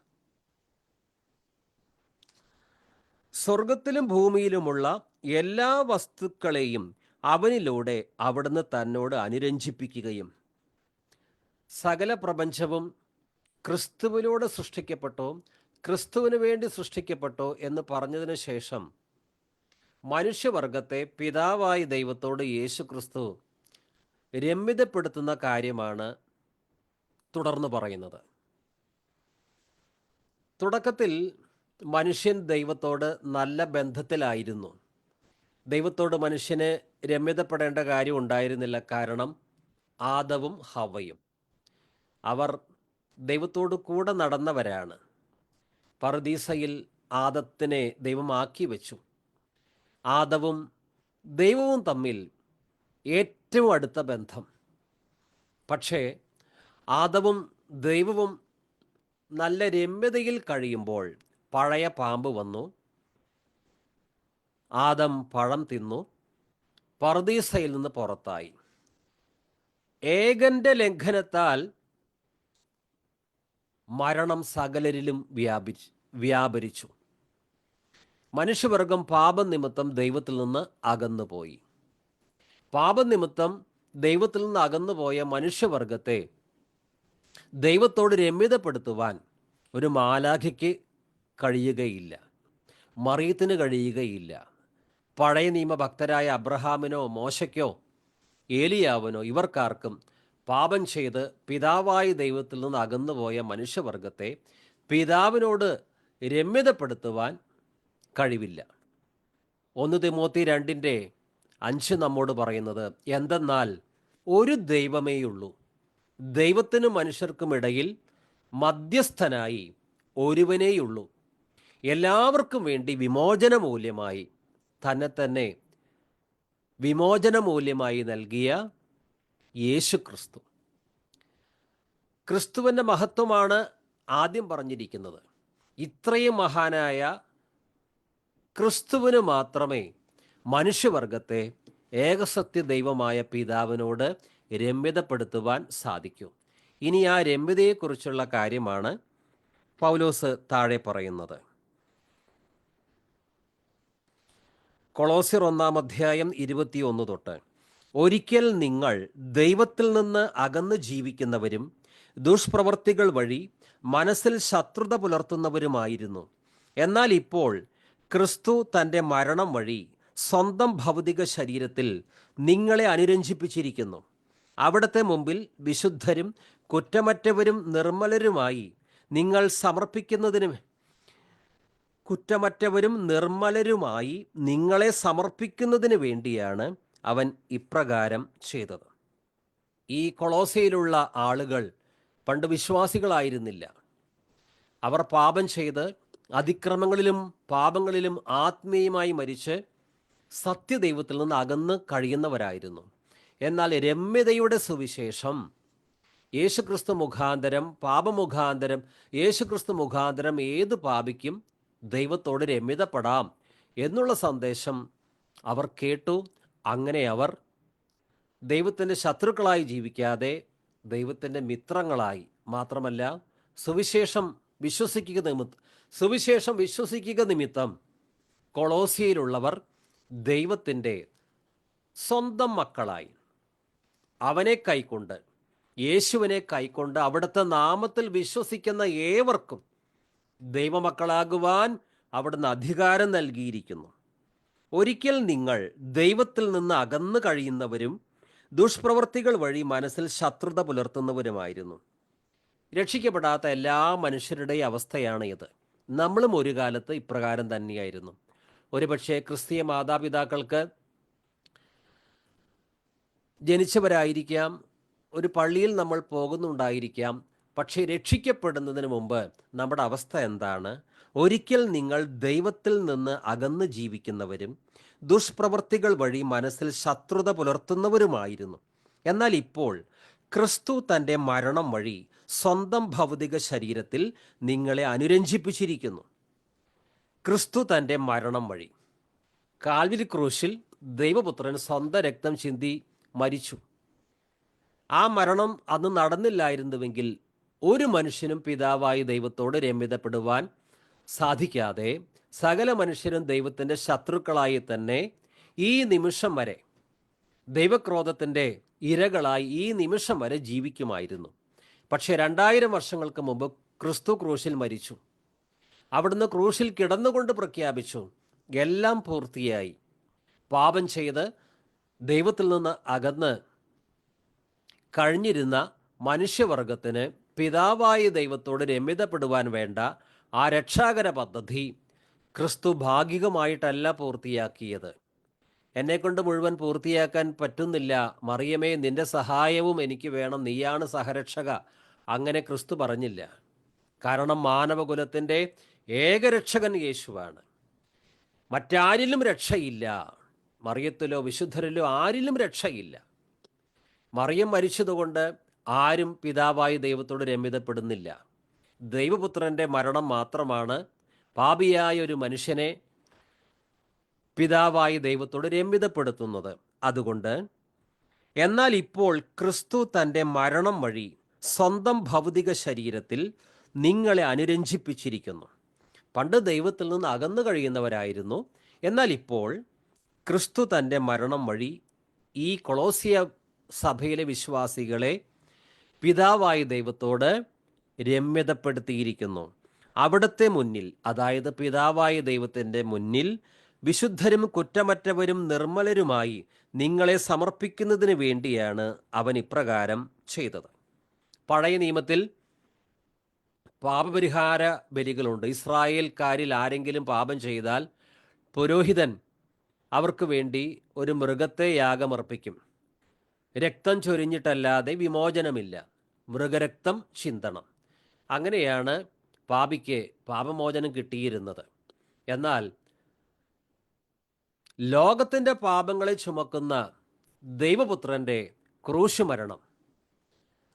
സ്വർഗത്തിലും ഭൂമിയിലുമുള്ള എല്ലാ വസ്തുക്കളെയും അവനിലൂടെ അവിടുന്ന് തന്നോട് അനുരഞ്ജിപ്പിക്കുകയും. സകല പ്രപഞ്ചവും ക്രിസ്തുവിലൂടെ സൃഷ്ടിക്കപ്പെട്ടോ ക്രിസ്തുവിന് വേണ്ടി സൃഷ്ടിക്കപ്പെട്ടോ എന്ന് പറഞ്ഞതിന് ശേഷം മനുഷ്യവർഗത്തെ പിതാവായ ദൈവത്തോട് യേശു ക്രിസ്തു രമ്യതപ്പെടുത്തുന്ന കാര്യമാണ് തുടർന്ന് പറയുന്നത്. തുടക്കത്തിൽ മനുഷ്യൻ ദൈവത്തോട് നല്ല ബന്ധത്തിലായിരുന്നു. ദൈവത്തോട് മനുഷ്യന് രമ്യതപ്പെടേണ്ട കാര്യം ഉണ്ടായിരുന്നില്ല. കാരണം ആദവും ഹവ്വയും അവർ ദൈവത്തോട് കൂടെ നടന്നവരാണ്. പറുദീസയിൽ ആദത്തിനെ ദൈവം ആക്കി വെച്ചു. ആദവും ദൈവവും തമ്മിൽ ഏറ്റവും അടുത്ത ബന്ധം, പക്ഷേ ആദവും ദൈവവും നല്ല രമ്യതയിൽ കഴിയുമ്പോൾ പഴയ പാമ്പ് വന്നു. ആദം പഴം തിന്നു, പറുദീസയിൽ നിന്ന് പുറത്തായി. ഏകന്റെ ലംഘനത്താൽ മരണം സകലരിലും വ്യാപരിച്ചു. മനുഷ്യവർഗം പാപനിമിത്തം ദൈവത്തിൽ നിന്ന് അകന്നുപോയി. പാപനിമിത്തം ദൈവത്തിൽ നിന്ന് അകന്നുപോയ മനുഷ്യവർഗത്തെ ദൈവത്തോട് രമ്യതപ്പെടുത്തുവാൻ ഒരു മാലാഖയ്ക്ക് കഴിയുകയില്ല, മറിയത്തിന് കഴിയുകയില്ല. പഴയ നിയമ ഭക്തരായ അബ്രഹാമിനോ മോശയ്ക്കോ ഏലിയാവിനോ ഇവർക്കാർക്കും പാപം ചെയ്ത് പിതാവായ ദൈവത്തിൽ നിന്ന് അകന്നുപോയ മനുഷ്യവർഗത്തെ പിതാവിനോട് രമ്യതപ്പെടുത്തുവാൻ കഴിവില്ല. 1 തിമോത്തി 2:5 നമ്മോട് പറയുന്നത്, എന്തെന്നാൽ ഒരു ദൈവമേയുള്ളൂ, ദൈവത്തിനും മനുഷ്യർക്കും ഇടയിൽ മധ്യസ്ഥനായി ഒരുവനേയുള്ളൂ, എല്ലാവർക്കും വേണ്ടി വിമോചനമൂല്യമായി തന്നെ വിമോചനമൂല്യമായി നൽകിയ യേശു ക്രിസ്തു. ക്രിസ്തുവിൻ്റെ മഹത്വമാണ് ആദ്യം പറഞ്ഞിരിക്കുന്നത്. ഇത്രയും മഹാനായ ക്രിസ്തുവിന് മാത്രമേ മനുഷ്യവർഗത്തെ ഏകസത്യ ദൈവമായ പിതാവിനോട് രമ്യതപ്പെടുത്തുവാൻ സാധിക്കൂ. ഇനി ആ രമ്യതയെക്കുറിച്ചുള്ള കാര്യമാണ് പൗലോസ് താഴെ പറയുന്നത്. കൊളോസ്യർ 1:21 തൊട്ട്, ഒരിക്കൽ നിങ്ങൾ ദൈവത്തിൽ നിന്ന് അകന്ന് ജീവിക്കുന്നവരും ദുഷ്പ്രവർത്തികൾ വഴി മനസ്സിൽ ശത്രുത പുലർത്തുന്നവരുമായിരുന്നു. എന്നാൽ ഇപ്പോൾ ക്രിസ്തു തൻ്റെ മരണം വഴി സ്വന്തം ഭൗതിക ശരീരത്തിൽ നിങ്ങളെ അനുരഞ്ജിപ്പിച്ചിരിക്കുന്നു. അവിടുത്തെ മുമ്പിൽ വിശുദ്ധരും കുറ്റമറ്റവരും നിർമ്മലരുമായി നിങ്ങൾ നിങ്ങളെ സമർപ്പിക്കുന്നതിന് വേണ്ടിയാണ് അവൻ ഇപ്രകാരം ചെയ്തത്. ഈ കൊളോസയിലുള്ള ആളുകൾ പണ്ട് വിശ്വാസികളായിരുന്നില്ല. അവർ പാപം ചെയ്ത് അതിക്രമങ്ങളിലും പാപങ്ങളിലും ആത്മീയമായി മരിച്ച് സത്യദൈവത്തിൽ നിന്ന് അകന്ന് കഴിയുന്നവരായിരുന്നു. എന്നാൽ രമ്യതയുടെ സുവിശേഷം യേശുക്രിസ്തു മുഖാന്തരം, പാപമുഖാന്തരം യേശുക്രിസ്തു മുഖാന്തരം ഏത് പാപിക്കും ദൈവത്തോട് രമ്യതപ്പെടാം എന്നുള്ള സന്ദേശം അവർ കേട്ടു. അങ്ങനെ അവർ ദൈവത്തിൻ്റെ ശത്രുക്കളായി ജീവിക്കാതെ ദൈവത്തിൻ്റെ മിത്രങ്ങളായി, മാത്രമല്ല സുവിശേഷം വിശ്വസിക്കുക നിമിത്തം കൊളോസിയയിലുള്ളവർ ദൈവത്തിൻ്റെ സ്വന്തം മക്കളായി, അവനെ കൈക്കൊണ്ട്, യേശുവിനെ കൈക്കൊണ്ട് അവിടുത്തെ നാമത്തിൽ വിശ്വസിക്കുന്ന ഏവർക്കും ദൈവമക്കളാകുവാൻ അവിടുന്ന് അധികാരം നൽകിയിരിക്കുന്നു. ഒരിക്കൽ നിങ്ങൾ ദൈവത്തിൽ നിന്ന് അകന്നു കഴിയുന്നവരും ദുഷ്പ്രവൃത്തികൾ വഴി മനസ്സിൽ ശത്രുത പുലർത്തുന്നവരുമായിരുന്നു. രക്ഷിക്കപ്പെടാത്ത എല്ലാ മനുഷ്യരുടെയും അവസ്ഥയാണ് ഇത്. നമ്മളും ഒരു കാലത്ത് ഇപ്രകാരം തന്നെയായിരുന്നു. ഒരുപക്ഷെ ക്രിസ്തീയ മാതാപിതാക്കൾക്ക് ജനിച്ചവരായിരിക്കാം, ഒരു പള്ളിയിൽ നമ്മൾ പോകുന്നുണ്ടായിരിക്കാം. പക്ഷേ രക്ഷിക്കപ്പെടുന്നതിന് മുമ്പ് നമ്മുടെ അവസ്ഥ എന്താണ്? ഒരിക്കൽ നിങ്ങൾ ദൈവത്തിൽ നിന്ന് അകന്ന് ജീവിക്കുന്നവരും ദുഷ്പ്രവൃത്തികൾ വഴി മനസ്സിൽ ശത്രുത പുലർത്തുന്നവരുമായിരുന്നു. എന്നാൽ ഇപ്പോൾ ക്രിസ്തു തൻ്റെ മരണം വഴി സ്വന്തം ഭൗതിക ശരീരത്തിൽ നിങ്ങളെ അനുരഞ്ജിപ്പിച്ചിരിക്കുന്നു. ക്രിസ്തു തൻ്റെ മരണം വഴി കാൽവരി ക്രൂശിൽ ദൈവപുത്രൻ സ്വന്തം രക്തം ചിന്തി മരിച്ചു. ആ മരണം അന്ന് നടന്നില്ലായിരുന്നുവെങ്കിൽ ഒരു മനുഷ്യനും പിതാവായ ദൈവത്തോട് രമ്യതപ്പെടുവാൻ സാധിക്കാതെ സകല മനുഷ്യരും ദൈവത്തിൻ്റെ ശത്രുക്കളായി തന്നെ ഈ നിമിഷം വരെ, ദൈവക്രോധത്തിൻ്റെ ഇരകളായി ഈ നിമിഷം വരെ ജീവിക്കുമായിരുന്നു. പക്ഷേ 2000 വർഷങ്ങൾക്ക് മുമ്പ് ക്രിസ്തു ക്രൂശിൽ മരിച്ചു. അവിടുന്ന് ക്രൂശിൽ കിടന്നുകൊണ്ട് പ്രഖ്യാപിച്ചു, എല്ലാം പൂർത്തിയായി. പാപം ചെയ്ത് ദൈവത്തിൽ നിന്ന് അകന്ന് കഴിഞ്ഞിരുന്ന മനുഷ്യവർഗത്തിന് പിതാവായ ദൈവത്തോട് രമ്യതപ്പെടുവാൻ വേണ്ട ആ രക്ഷാകര പദ്ധതി ക്രിസ്തു ഭാഗികമായിട്ടല്ല പൂർത്തിയാക്കിയത്. എന്നെക്കൊണ്ട് മുഴുവൻ പൂർത്തിയാക്കാൻ പറ്റുന്നില്ല, മറിയമേ നിന്റെ സഹായവും എനിക്ക് വേണം, നീയാണ് സഹരക്ഷക, അങ്ങനെ ക്രിസ്തു പറഞ്ഞില്ല. കാരണം മാനവകുലത്തിൻ്റെ ഏകരക്ഷകൻ യേശുവാണ്. മറ്റാരിലും രക്ഷയില്ല. മറിയത്തിലോ വിശുദ്ധരിലോ ആരിലും രക്ഷയില്ല. മറിയം മരിച്ചതുകൊണ്ട് ആരും പിതാവായ ദൈവത്തോട് രമ്യതപ്പെടുന്നില്ല. ദൈവപുത്രൻ്റെ മരണം മാത്രമാണ് പാപിയായ ഒരു മനുഷ്യനെ പിതാവായ ദൈവത്തോട് രമ്യതപ്പെടുത്തുന്നത്. അതുകൊണ്ട് എന്നാൽ ഇപ്പോൾ ക്രിസ്തു തൻ്റെ മരണം വഴി സ്വന്തം ഭൗതിക ശരീരത്തിൽ നിങ്ങളെ അനുരഞ്ജിപ്പിച്ചിരിക്കുന്നു. പണ്ട് ദൈവത്തിൽ നിന്ന് അകന്നു കഴിയുന്നവരായിരുന്നു. എന്നാൽ ഇപ്പോൾ ക്രിസ്തു തൻ്റെ മരണം വഴി ഈ കൊളോസിയ സഭയിലെ വിശ്വാസികളെ പിതാവായ ദൈവത്തോട് രമ്യതപ്പെടുത്തിയിരിക്കുന്നു. അവിടുത്തെ മുന്നിൽ, അതായത് പിതാവായ ദൈവത്തിൻ്റെ മുന്നിൽ വിശുദ്ധരും കുറ്റമറ്റവരും നിർമ്മലരുമായി നിങ്ങളെ സമർപ്പിക്കുന്നതിന് വേണ്ടിയാണ് അവൻ ഇപ്രകാരം ചെയ്തത്. പഴയ നിയമത്തിൽ പാപപരിഹാര ബലികളുണ്ട്. ഇസ്രായേൽക്കാരിൽ ആരെങ്കിലും പാപം ചെയ്താൽ പുരോഹിതൻ അവർക്ക് വേണ്ടി ഒരു മൃഗത്തെ യാഗമർപ്പിക്കും. രക്തം ചൊരിഞ്ഞിട്ടല്ലാതെ വിമോചനമില്ല, മൃഗരക്തം ചിന്തണം. അങ്ങനെയാണ് പാപിക്ക് പാപമോചനം കിട്ടിയിരുന്നത്. എന്നാൽ ലോകത്തിൻ്റെ പാപങ്ങളെ ചുമക്കുന്ന ദൈവപുത്രൻ്റെ ക്രൂശ് മരണം,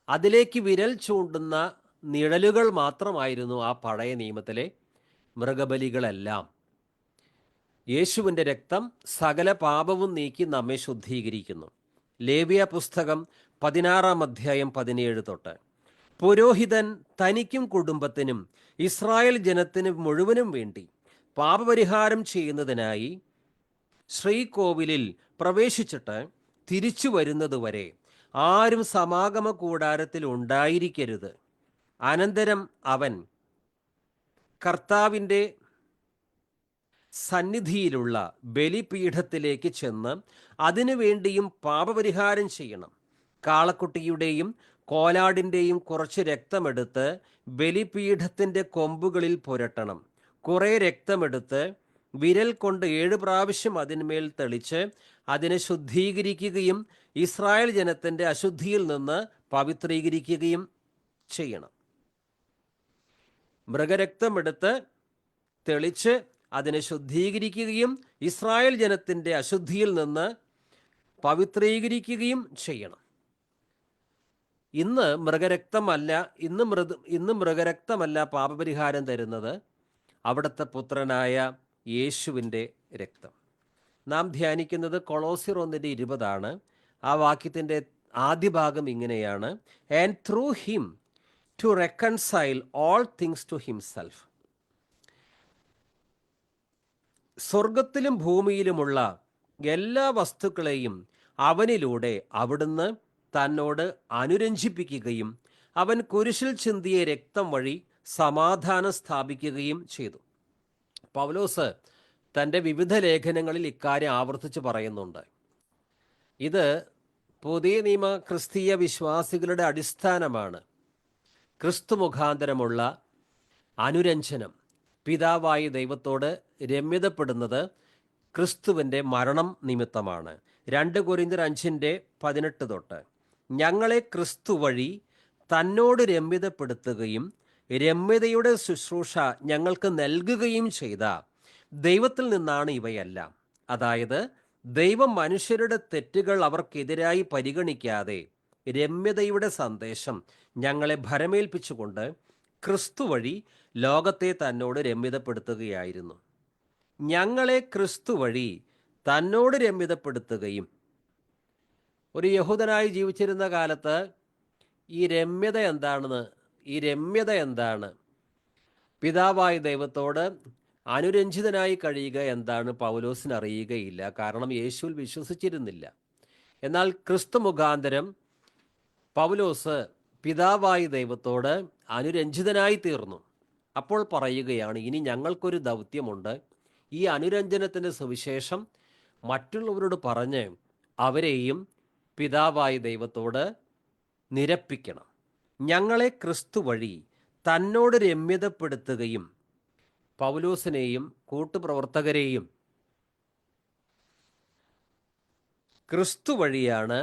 അതിലേക്ക് വിരൽ ചൂണ്ടുന്ന നിഴലുകൾ മാത്രമായിരുന്നു ആ പഴയ നിയമത്തിലെ മൃഗബലികളെല്ലാം. യേശുവിൻ്റെ രക്തം സകല പാപവും നീക്കി നമ്മെ ശുദ്ധീകരിക്കുന്നു. ലേവ്യ പുസ്തകം 16-ാം അധ്യായം 17 തൊട്ട്. പുരോഹിതൻ തനിക്കും കുടുംബത്തിനും ഇസ്രായേൽ ജനത്തിന് മുഴുവനും വേണ്ടി പാപപരിഹാരം ചെയ്യുന്നതിനായി ശ്രീകോവിലിൽ പ്രവേശിച്ചിട്ട് തിരിച്ചു വരുന്നതുവരെ ആരും സമാഗമ കൂടാരത്തിൽ ഉണ്ടായിരിക്കരുത്. അനന്തരം അവൻ കർത്താവിൻ്റെ സന്നിധിയിലുള്ള ബലിപീഠത്തിലേക്ക് ചെന്ന് അതിനുവേണ്ടിയും പാപപരിഹാരം ചെയ്യണം. കാളക്കുട്ടിയുടെയും കോലാടിൻ്റെയും കുറച്ച് രക്തമെടുത്ത് ബലിപീഠത്തിൻ്റെ കൊമ്പുകളിൽ പുരട്ടണം. കുറേ രക്തമെടുത്ത് വിരൽ കൊണ്ട് 7 പ്രാവശ്യം അതിന്മേൽ തെളിച്ച് അതിനെ ശുദ്ധീകരിക്കുകയും ഇസ്രായേൽ ജനത്തിൻ്റെ അശുദ്ധിയിൽ നിന്ന് പവിത്രീകരിക്കുകയും ചെയ്യണം. മൃഗരക്തമെടുത്ത് തെളിച്ച് അതിനെ ശുദ്ധീകരിക്കുകയും ഇസ്രായേൽ ജനത്തിൻ്റെ അശുദ്ധിയിൽ നിന്ന് പവിത്രീകരിക്കുകയും ചെയ്യണം. ഇന്ന് മൃഗരക്തമല്ല പാപപരിഹാരം തരുന്നത്, അവിടുത്തെ പുത്രനായ യേശുവിൻ്റെ രക്തം. നാം ധ്യാനിക്കുന്നത് കൊളോസ്യർ 1:20 ആ വാക്യത്തിൻ്റെ ആദ്യ ഭാഗം ഇങ്ങനെയാണ്: and through him to reconcile all things to himself. സ്വർഗത്തിലും ഭൂമിയിലുമുള്ള എല്ലാ വസ്തുക്കളെയും അവനിലൂടെ അവിടുന്ന് തന്നോട് അനുരഞ്ജിപ്പിക്കുകയും അവൻ കുരിശിൽ ചിന്തിയ രക്തം വഴി സമാധാനം സ്ഥാപിക്കുകയും ചെയ്തു. പൗലോസ് തൻ്റെ വിവിധ ലേഖനങ്ങളിൽ ഇക്കാര്യം ആവർത്തിച്ച് പറയുന്നുണ്ട്. ഇത് പുതിയ നിയമ ക്രിസ്തീയ വിശ്വാസികളുടെ അടിസ്ഥാനമാണ്. ക്രിസ്തു മുഖാന്തരമുള്ള അനുരഞ്ജനം, പിതാവായ ദൈവത്തോട് രമ്യതപ്പെടുന്നത് ക്രിസ്തുവിൻ്റെ മരണം നിമിത്തമാണ്. 2 കൊരിന്ത്യർ 5:18 തൊട്ട്. ഞങ്ങളെ ക്രിസ്തു വഴി തന്നോട് രമ്യതപ്പെടുത്തുകയും രമ്യതയുടെ ശുശ്രൂഷ ഞങ്ങൾക്ക് നൽകുകയും ചെയ്ത ദൈവത്തിൽ നിന്നാണ് ഇവയെല്ലാം. അതായത് ദൈവം മനുഷ്യരുടെ തെറ്റുകൾ അവർക്കെതിരായി പരിഗണിക്കാതെ രമ്യതയുടെ സന്ദേശം ഞങ്ങളെ ഭരമേൽപ്പിച്ചുകൊണ്ട് ക്രിസ്തു വഴി ലോകത്തെ തന്നോട് രമ്യതപ്പെടുത്തുകയായിരുന്നു. ഞങ്ങളെ ക്രിസ്തു വഴി തന്നോട് രമ്യതപ്പെടുത്തുകയും. ഒരു യഹൂദനായി ജീവിച്ചിരുന്ന കാലത്ത് ഈ രമ്യത എന്താണ്, പിതാവായ ദൈവത്തോട് അനുരഞ്ജിതനായി കഴിയുക എന്താണ് പൗലോസിന് അറിയുകയില്ല. കാരണം യേശുവിൽ വിശ്വസിച്ചിരുന്നില്ല. എന്നാൽ ക്രിസ്തു മുഖാന്തരം പൗലോസ് പിതാവായ ദൈവത്തോട് അനുരഞ്ജിതനായി തീർന്നു. അപ്പോൾ പറയുകയാണ്, ഇനി ഞങ്ങൾക്കൊരു ദൗത്യമുണ്ട്. ഈ അനുരഞ്ജനത്തിൻ്റെ സുവിശേഷം മറ്റുള്ളവരോട് പറഞ്ഞ് അവരെയും പിതാവായ ദൈവത്തോട് നിരപ്പിക്കണം. ഞങ്ങളെ ക്രിസ്തു വഴി തന്നോട് രമ്യതപ്പെടുത്തുകയും പൗലോസിനെയും കൂട്ടുപ്രവർത്തകരെയും ക്രിസ്തു വഴിയാണ്,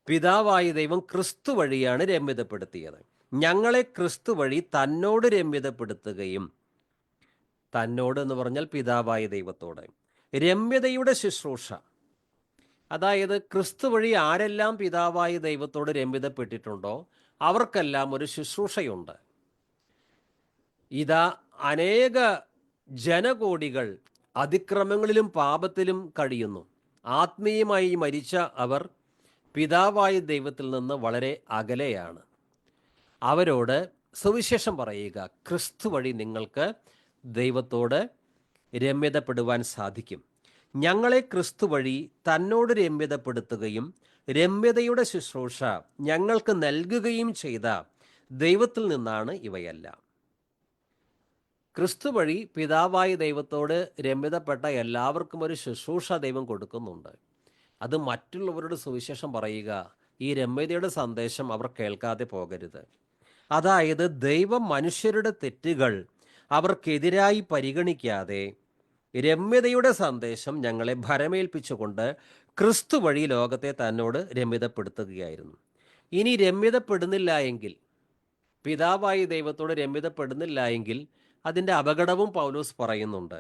പിതാവായ ദൈവം ക്രിസ്തു വഴിയാണ് രമ്യതപ്പെടുത്തിയത്. ഞങ്ങളെ ക്രിസ്തു വഴി തന്നോട് രമ്യതപ്പെടുത്തുകയും, തന്നോട് എന്ന് പറഞ്ഞാൽ പിതാവായ ദൈവത്തോട്, രമ്യതയുടെ ശുശ്രൂഷ, അതായത് ക്രിസ്തു വഴി ആരെല്ലാം പിതാവായ ദൈവത്തോട് രമ്യതപ്പെട്ടിട്ടുണ്ടോ അവർക്കെല്ലാം ഒരു ശുശ്രൂഷയുണ്ട്. ഇതാ അനേക ജനകോടികൾ അതിക്രമങ്ങളിലും പാപത്തിലും കഴിയുന്നു. ആത്മീയമായി മരിച്ച അവർ പിതാവായ ദൈവത്തിൽ നിന്ന് വളരെ അകലെയാണ്. അവരോട് സുവിശേഷം പറയുക. ക്രിസ്തു വഴി നിങ്ങൾക്ക് ദൈവത്തോട് രമ്യതപ്പെടുവാൻ സാധിക്കും. ഞങ്ങളെ ക്രിസ്തു വഴി തന്നോട് രമ്യതപ്പെടുത്തുകയും രമ്യതയുടെ ശുശ്രൂഷ ഞങ്ങൾക്ക് നൽകുകയും ചെയ്ത ദൈവത്തിൽ നിന്നാണ് ഇവയെല്ലാം. ക്രിസ്തു വഴി പിതാവായ ദൈവത്തോട് രമ്യതപ്പെട്ട എല്ലാവർക്കും ഒരു ശുശ്രൂഷ ദൈവം കൊടുക്കുന്നുണ്ട്. അത് മറ്റുള്ളവരോട് സുവിശേഷം പറയുക. ഈ രമ്യതയുടെ സന്ദേശം അവർ കേൾക്കാതെ പോകരുത്. അതായത് ദൈവം മനുഷ്യരുടെ തെറ്റുകൾ അവർക്കെതിരായി പരിഗണിക്കാതെ രമ്യതയുടെ സന്ദേശം ഞങ്ങളെ ഭരമേൽപ്പിച്ചുകൊണ്ട് ക്രിസ്തു വഴി ലോകത്തെ തന്നോട് രമ്യതപ്പെടുത്തുകയായിരുന്നു. ഇനി രമ്യതപ്പെടുന്നില്ല എങ്കിൽ, പിതാവായ ദൈവത്തോട് രമ്യതപ്പെടുന്നില്ല എങ്കിൽ അതിൻ്റെ അപകടവും പൗലോസ് പറയുന്നുണ്ട്.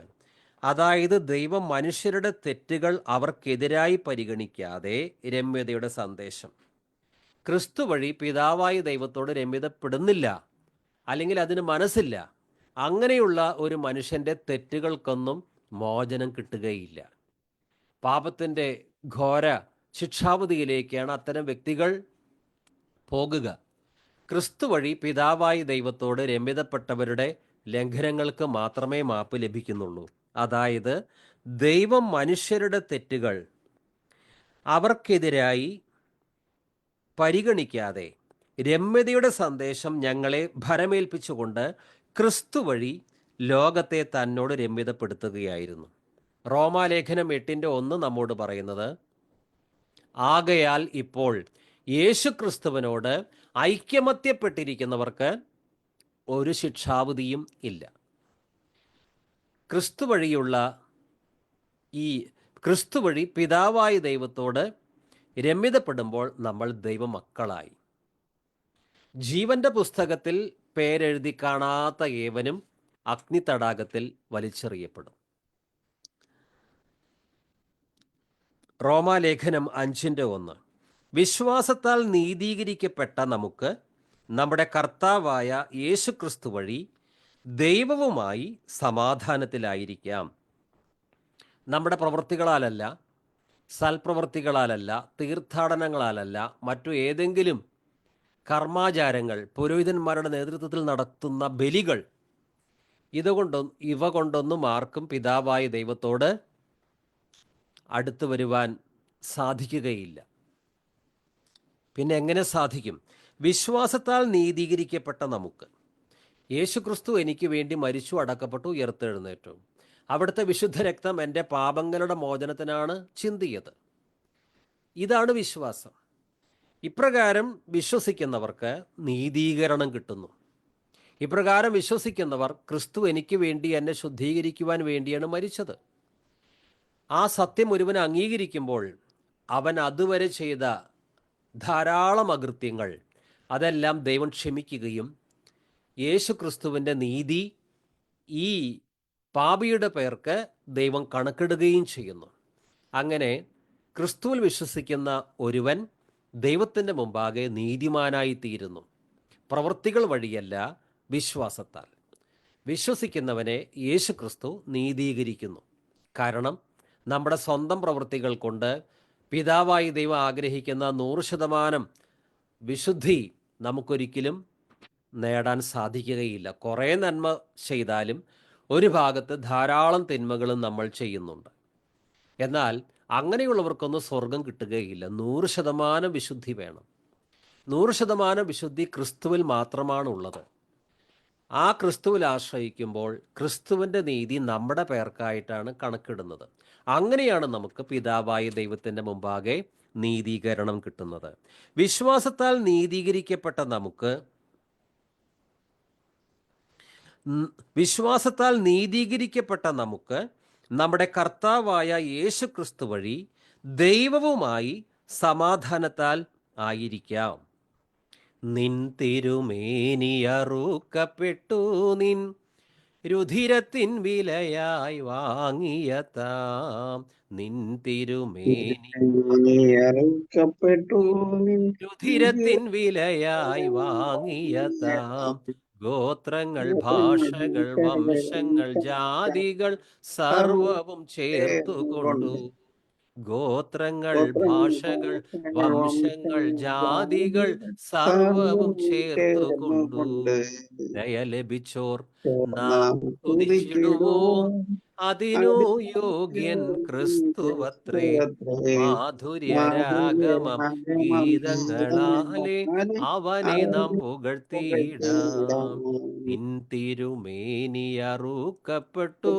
അതായത് ദൈവം മനുഷ്യരുടെ തെറ്റുകൾ അവർക്കെതിരായി പരിഗണിക്കാതെ രമ്യതയുടെ സന്ദേശം ക്രിസ്തു വഴി പിതാവായ ദൈവത്തോട് രമ്യതപ്പെടുന്നില്ല, അല്ലെങ്കിൽ അതിന് മനസ്സില്ല. അങ്ങനെയുള്ള ഒരു മനുഷ്യൻ്റെ തെറ്റുകൾക്കൊന്നും മോചനം കിട്ടുകയില്ല. പാപത്തിൻ്റെ ഘോര ശിക്ഷാവധിയിലേക്കാണ് അത്തരം വ്യക്തികൾ പോകുക. ക്രിസ്തു വഴി പിതാവായ ദൈവത്തോട് രമ്യതപ്പെട്ടവരുടെ ലംഘനങ്ങൾക്ക് മാത്രമേ മാപ്പ് ലഭിക്കുന്നുള്ളൂ. അതായത് ദൈവം മനുഷ്യരുടെ തെറ്റുകൾ അവർക്കെതിരായി പരിഗണിക്കാതെ രമ്യതയുടെ സന്ദേശം ഞങ്ങളെ ഭരമേൽപ്പിച്ചുകൊണ്ട് ക്രിസ്തു വഴി ലോകത്തെ തന്നോട് രമ്യതപ്പെടുത്തുകയായിരുന്നു. റോമാലേഖനം 8:1 നമ്മോട് പറയുന്നത്, ആകയാൽ ഇപ്പോൾ യേശു ക്രിസ്തുവിനോട് ഐക്യമത്യപ്പെട്ടിരിക്കുന്നവർക്ക് ഒരു ശിക്ഷാവിധിയും ഇല്ല. ക്രിസ്തു വഴി പിതാവായ ദൈവത്തോട് രമ്യതപ്പെടുമ്പോൾ നമ്മൾ ദൈവമക്കളായി. ജീവന്റെ പുസ്തകത്തിൽ പേരെഴുതി കാണാത്ത ഏവനും അഗ്നി തടാകത്തിൽ വലിച്ചെറിയപ്പെടും. റോമാലേഖനം 5:1 വിശ്വാസത്താൽ നീതീകരിക്കപ്പെട്ട നമുക്ക് നമ്മുടെ കർത്താവായ യേശു ക്രിസ്തു വഴി ദൈവവുമായി സമാധാനത്തിലായിരിക്കാം. നമ്മുടെ പ്രവൃത്തികളാലല്ല, സൽപ്രവൃത്തികളാലല്ല, തീർത്ഥാടനങ്ങളാലല്ല, മറ്റു ഏതെങ്കിലും കർമാചാരങ്ങൾ, പുരോഹിതന്മാരുടെ നേതൃത്വത്തിൽ നടത്തുന്ന ബലികൾ, ഇവ കൊണ്ടൊന്നും ആർക്കും പിതാവായ ദൈവത്തോട് അടുത്തു വരുവാൻ സാധിക്കുകയില്ല. പിന്നെ എങ്ങനെ സാധിക്കും? വിശ്വാസത്താൽ നീതീകരിക്കപ്പെട്ട നമുക്ക്. യേശു ക്രിസ്തു എനിക്ക് വേണ്ടി മരിച്ചു, അടക്കപ്പെട്ടു, ഉയർത്തെഴുന്നേറ്റു. അവിടുത്തെ വിശുദ്ധ രക്തം എൻ്റെ പാപങ്ങളുടെ മോചനത്തിനാണ് ചിന്തിയത്. ഇതാണ് വിശ്വാസം. ഇപ്രകാരം വിശ്വസിക്കുന്നവർക്ക് നീതീകരണം കിട്ടുന്നു. ഇപ്രകാരം വിശ്വസിക്കുന്നവർ ക്രിസ്തു എനിക്ക് വേണ്ടി എന്നെ ശുദ്ധീകരിക്കുവാൻ വേണ്ടിയാണ് മരിച്ചത്. ആ സത്യം ഒരുവൻ അംഗീകരിക്കുമ്പോൾ അവൻ അതുവരെ ചെയ്ത ധാരാളം അകൃത്യങ്ങൾ അതെല്ലാം ദൈവം ക്ഷമിക്കുകയും യേശു ക്രിസ്തുവിൻ്റെ നീതി ഈ പാപിയുടെ പേർക്ക് ദൈവം കണക്കിടുകയും ചെയ്യുന്നു. അങ്ങനെ ക്രിസ്തുവിൽ വിശ്വസിക്കുന്ന ഒരുവൻ ദൈവത്തിൻ്റെ മുമ്പാകെ നീതിമാനായി തീരുന്നു. പ്രവൃത്തികൾ വഴിയല്ല, വിശ്വാസത്താൽ. വിശ്വസിക്കുന്നവനെ യേശു ക്രിസ്തു നീതീകരിക്കുന്നു. കാരണം നമ്മുടെ സ്വന്തം പ്രവൃത്തികൾ കൊണ്ട് പിതാവായി ദൈവം ആഗ്രഹിക്കുന്ന 100% വിശുദ്ധി നമുക്കൊരിക്കലും നേടാൻ സാധിക്കുകയില്ല. കുറേ നന്മ ചെയ്താലും ഒരു ഭാഗത്ത് ധാരാളം തിന്മകളും നമ്മൾ ചെയ്യുന്നുണ്ട്. എന്നാൽ അങ്ങനെയുള്ളവർക്കൊന്നും സ്വർഗം കിട്ടുകയില്ല. 100% വിശുദ്ധി വേണം. 100% വിശുദ്ധി ക്രിസ്തുവിൽ മാത്രമാണ് ഉള്ളത്. ആ ക്രിസ്തുവിൽ ആശ്രയിക്കുമ്പോൾ ക്രിസ്തുവിൻ്റെ നീതി നമ്മുടെ പേർക്കായിട്ടാണ് കണക്കിടുന്നത്. അങ്ങനെയാണ് നമുക്ക് പിതാവായ ദൈവത്തിൻ്റെ മുമ്പാകെ നീതീകരണം കിട്ടുന്നത്. വിശ്വാസത്താൽ നീതീകരിക്കപ്പെട്ട നമുക്ക് നമ്മുടെ കർത്താവായ യേശു ക്രിസ്തു വഴി ദൈവവുമായി സമാധാനത്താൽ ആയിരിക്കാം. നിൻ തിരുമേനി അറുക്കപ്പെട്ടു, നിൻ രുധിരത്തിൻ വിലയായി വാങ്ങിയ താം നിൻ തിരുമേനി.
അറുക്കപ്പെട്ടു
രുധിരത്തിൻ വിലയായി വാങ്ങിയ താം ഗോത്രങ്ങൾ, ഭാഷകൾ, വംശങ്ങൾ, ജാതികൾ സർവവും ചേർത്തുകൊണ്ടു. ഗോത്രങ്ങൾ, ഭാഷകൾ, വംശങ്ങൾ, ജാതികൾ സർവവും ചേർത്തുകൊണ്ടു. ദയ ലഭിച്ചോർ നാം സ്തുതിച്ചിടുവോം, അതിനു യോഗ്യൻ ക്രിസ്തുവത്രേ. മാധുര്യരാഗമം ഗീതങ്ങളാലെ അവനെ നാം പുകഴ്ത്തിയിടാം. നിൻ തിരുമേനി അറുക്കപ്പെട്ടു,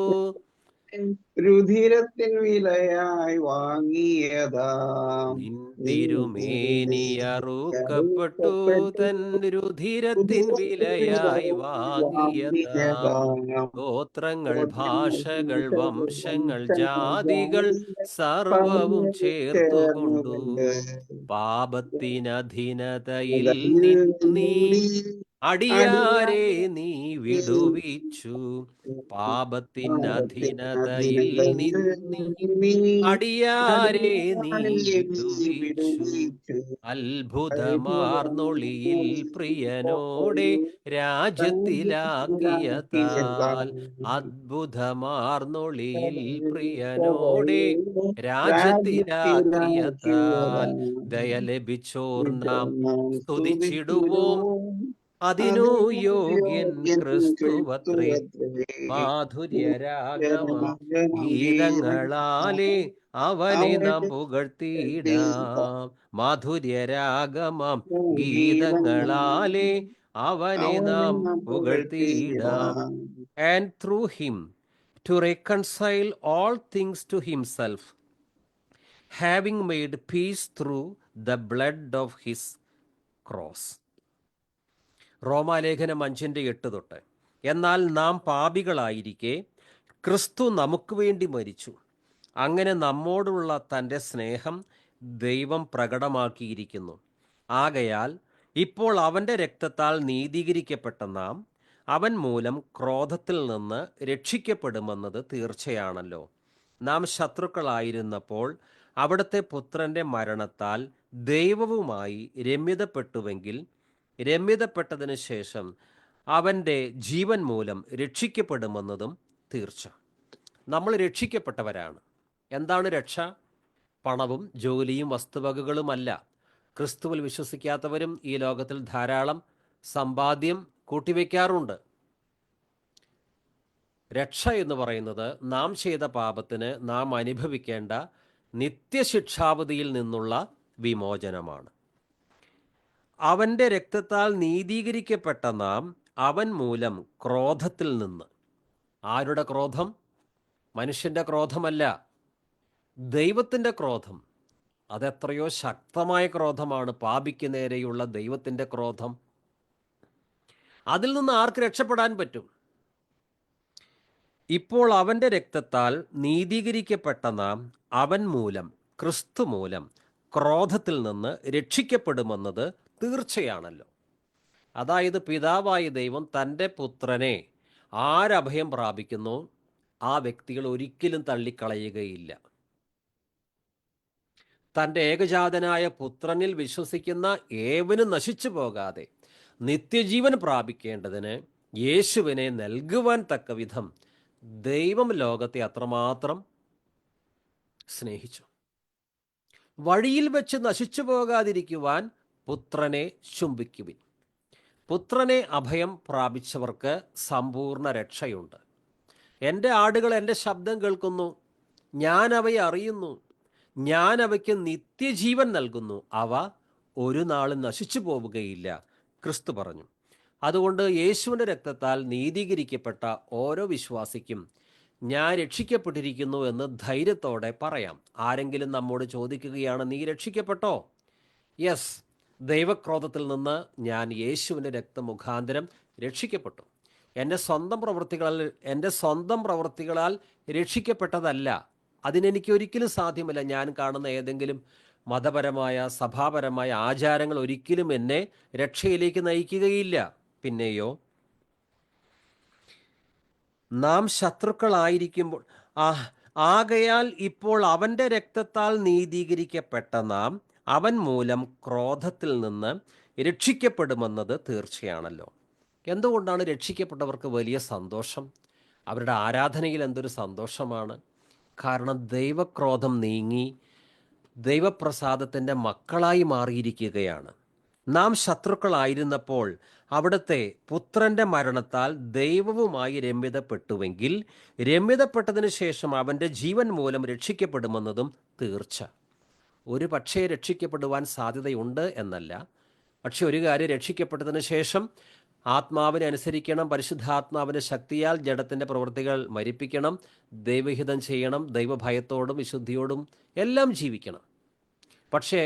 രുധിരത്തിൻ വിലയായി വാങ്ങിയതാം.
നിൻ തിരുമേനി അറുക്കപ്പെട്ടു, തൻ രുധിരത്തിൻ വിലയായി വാങ്ങിയതാം ഗോത്രങ്ങൾ, ഭാഷകൾ, വംശങ്ങൾ, ജാതികൾ സർവവും ചേർത്തുകൊണ്ടു. പാപത്തിനധീനതയിൽ നിന്നീ അടിയാരെ നീ വിടുവിച്ചു. പാപത്തിനധീനതയിൽ നിന്നീ അടിയാരെ നീ വിടുവിച്ചു. അത്ഭുതമാർന്നൊളിയിൽ പ്രിയനോടെ രാജ്യത്തിലാക്കിയതാൽ. അത്ഭുതമാർന്നൊളിയിൽ പ്രിയനോടെ രാജ്യത്തിലാക്കിയതാൽ. ദയ ലഭിച്ചോർ നാം സ്തുതിച്ചിടുവോം, അതിനു യോഗ്യൻ ക്രിസ്തുവത്രേ. മാധുര്യരാഗമം ഗീതങ്ങളാലെ അവനെ നാം പുകഴ്ത്തിയിടാം. മാധുര്യരാഗമം ഗീതങ്ങളാലെ അവനെ നാം പുകഴ്ത്തിയിടാം. And through him to reconcile all things to himself, having made peace through the blood of his cross. റോമാലേഖനം 5:8 തൊട്ട്. എന്നാൽ നാം പാപികളായിരിക്കെ ക്രിസ്തു നമുക്ക് വേണ്ടി മരിച്ചു. അങ്ങനെ നമ്മോടുള്ള തൻ്റെ സ്നേഹം ദൈവം പ്രകടമാക്കിയിരിക്കുന്നു. ആകയാൽ ഇപ്പോൾ അവൻ്റെ രക്തത്താൽ നീതീകരിക്കപ്പെട്ട നാം അവൻ മൂലം ക്രോധത്തിൽ നിന്ന് രക്ഷിക്കപ്പെടുമെന്നത് തീർച്ചയാണല്ലോ. നാം ശത്രുക്കളായിരുന്നപ്പോൾ അവിടുത്തെ പുത്രൻ്റെ മരണത്താൽ ദൈവവുമായി രമ്യതപ്പെട്ടുവെങ്കിൽ രമ്യതപ്പെട്ടതിന് ശേഷം അവൻ്റെ ജീവൻ മൂലം രക്ഷിക്കപ്പെടുമെന്നതും തീർച്ച. നമ്മൾ രക്ഷിക്കപ്പെട്ടവരാണ്. എന്താണ് രക്ഷ? പണവും ജോലിയും വസ്തുവകകളുമല്ല. ക്രിസ്തുവിൽ വിശ്വസിക്കാത്തവരും ഈ ലോകത്തിൽ ധാരാളം സമ്പാദ്യം കൂട്ടിവെക്കാറുണ്ട്. രക്ഷ എന്ന് പറയുന്നത് നാം ചെയ്ത പാപത്തിന് നാം അനുഭവിക്കേണ്ട നിത്യശിക്ഷാവധിയിൽ നിന്നുള്ള വിമോചനമാണ്. അവൻ്റെ രക്തത്താൽ നീതീകരിക്കപ്പെട്ട നാം അവൻ മൂലം ക്രോധത്തിൽ നിന്ന്. ആരുടെ ക്രോധം? മനുഷ്യൻ്റെ ക്രോധമല്ല, ദൈവത്തിൻ്റെ ക്രോധം. അതെത്രയോ ശക്തമായ ക്രോധമാണ്, പാപിക്ക് നേരെയുള്ള ദൈവത്തിൻ്റെ ക്രോധം. അതിൽ നിന്ന് ആർക്ക് രക്ഷപ്പെടാൻ പറ്റും? ഇപ്പോൾ അവൻ്റെ രക്തത്താൽ നീതീകരിക്കപ്പെട്ട നാം അവൻ മൂലം, ക്രിസ്തു മൂലം ക്രോധത്തിൽ നിന്ന് രക്ഷിക്കപ്പെടുമെന്നത് തീർച്ചയാണല്ലോ. അതായത് പിതാവായ ദൈവം തൻ്റെ പുത്രനെ ആരഭയം പ്രാപിക്കുന്നു ആ വ്യക്തികൾ ഒരിക്കലും തള്ളിക്കളയുകയില്ല. തൻ്റെ ഏകജാതനായ പുത്രനിൽ വിശ്വസിക്കുന്ന ഏവനും നശിച്ചു പോകാതെ നിത്യജീവൻ പ്രാപിക്കേണ്ടതിന് യേശുവിനെ നൽകുവാൻ തക്ക വിധം ദൈവം ലോകത്തെ അത്രമാത്രം സ്നേഹിച്ചു. വഴിയിൽ വെച്ച് നശിച്ചു പോകാതിരിക്കുവാൻ പുത്രനെ ചുംബിക്കുവിൻ. പുത്രനെ അഭയം പ്രാപിച്ചവർക്ക് സമ്പൂർണ്ണ രക്ഷയുണ്ട്. എൻ്റെ ആടുകൾ എൻ്റെ ശബ്ദം കേൾക്കുന്നു, ഞാൻ അവയെ അറിയുന്നു, ഞാൻ അവയ്ക്ക് നിത്യജീവൻ നൽകുന്നു, അവ ഒരു നാളും നശിച്ചു പോവുകയില്ല, ക്രിസ്തു പറഞ്ഞു. അതുകൊണ്ട് യേശുവിൻ്റെ രക്തത്താൽ നീതീകരിക്കപ്പെട്ട ഓരോ വിശ്വാസിക്കും ഞാൻ രക്ഷിക്കപ്പെട്ടിരിക്കുന്നു എന്ന് ധൈര്യത്തോടെ പറയാം. ആരെങ്കിലും നമ്മോട് ചോദിക്കുകയാണ്, നീ രക്ഷിക്കപ്പെട്ടോ? യെസ്, ദൈവക്രോധത്തിൽ നിന്ന് ഞാൻ യേശുവിൻ്റെ രക്തമുഖാന്തരം രക്ഷിക്കപ്പെട്ടു. എൻ്റെ സ്വന്തം പ്രവൃത്തികളാൽ രക്ഷിക്കപ്പെട്ടതല്ല. അതിനെനിക്ക് ഒരിക്കലും സാധ്യമല്ല. ഞാൻ കാണുന്ന ഏതെങ്കിലും മതപരമായ സഭാപരമായ ആചാരങ്ങൾ ഒരിക്കലും എന്നെ രക്ഷയിലേക്ക് നയിക്കുകയില്ല. പിന്നെയോ നാം ശത്രുക്കളായിരിക്കുമ്പോൾ ആകയാൽ ഇപ്പോൾ അവൻ്റെ രക്തത്താൽ നീതീകരിക്കപ്പെട്ട നാം അവൻ മൂലം ക്രോധത്തിൽ നിന്ന് രക്ഷിക്കപ്പെടുമെന്നത് തീർച്ചയാണല്ലോ. എന്തുകൊണ്ടാണ് രക്ഷിക്കപ്പെട്ടവർക്ക് വലിയ സന്തോഷം? അവരുടെ ആരാധനയിൽ എന്തൊരു സന്തോഷമാണ്! കാരണം ദൈവക്രോധം നീങ്ങി ദൈവപ്രസാദത്തിൻ്റെ മക്കളായി മാറിയിരിക്കുകയാണ്. നാം ശത്രുക്കളായിരുന്നപ്പോൾ അവിടുത്തെ പുത്രൻ്റെ മരണത്താൽ ദൈവവുമായി രമ്യതപ്പെട്ടുവെങ്കിൽ രമ്യതപ്പെട്ടതിന് ശേഷം അവൻ്റെ ജീവൻ മൂലം രക്ഷിക്കപ്പെടുമെന്നതും തീർച്ച. ഒരു പക്ഷേ രക്ഷിക്കപ്പെടുവാൻ സാധ്യതയുണ്ട് എന്നല്ല, പക്ഷെ ഒരു കാര്യം, രക്ഷിക്കപ്പെട്ടതിന് ശേഷം ആത്മാവിനെ അനുസരിക്കണം, പരിശുദ്ധാത്മാവിൻ്റെ ശക്തിയാൽ ജഡത്തിൻ്റെ പ്രവൃത്തികൾ മരിപ്പിക്കണം, ദൈവഹിതം ചെയ്യണം, ദൈവഭയത്തോടും വിശുദ്ധിയോടും എല്ലാം ജീവിക്കണം. പക്ഷേ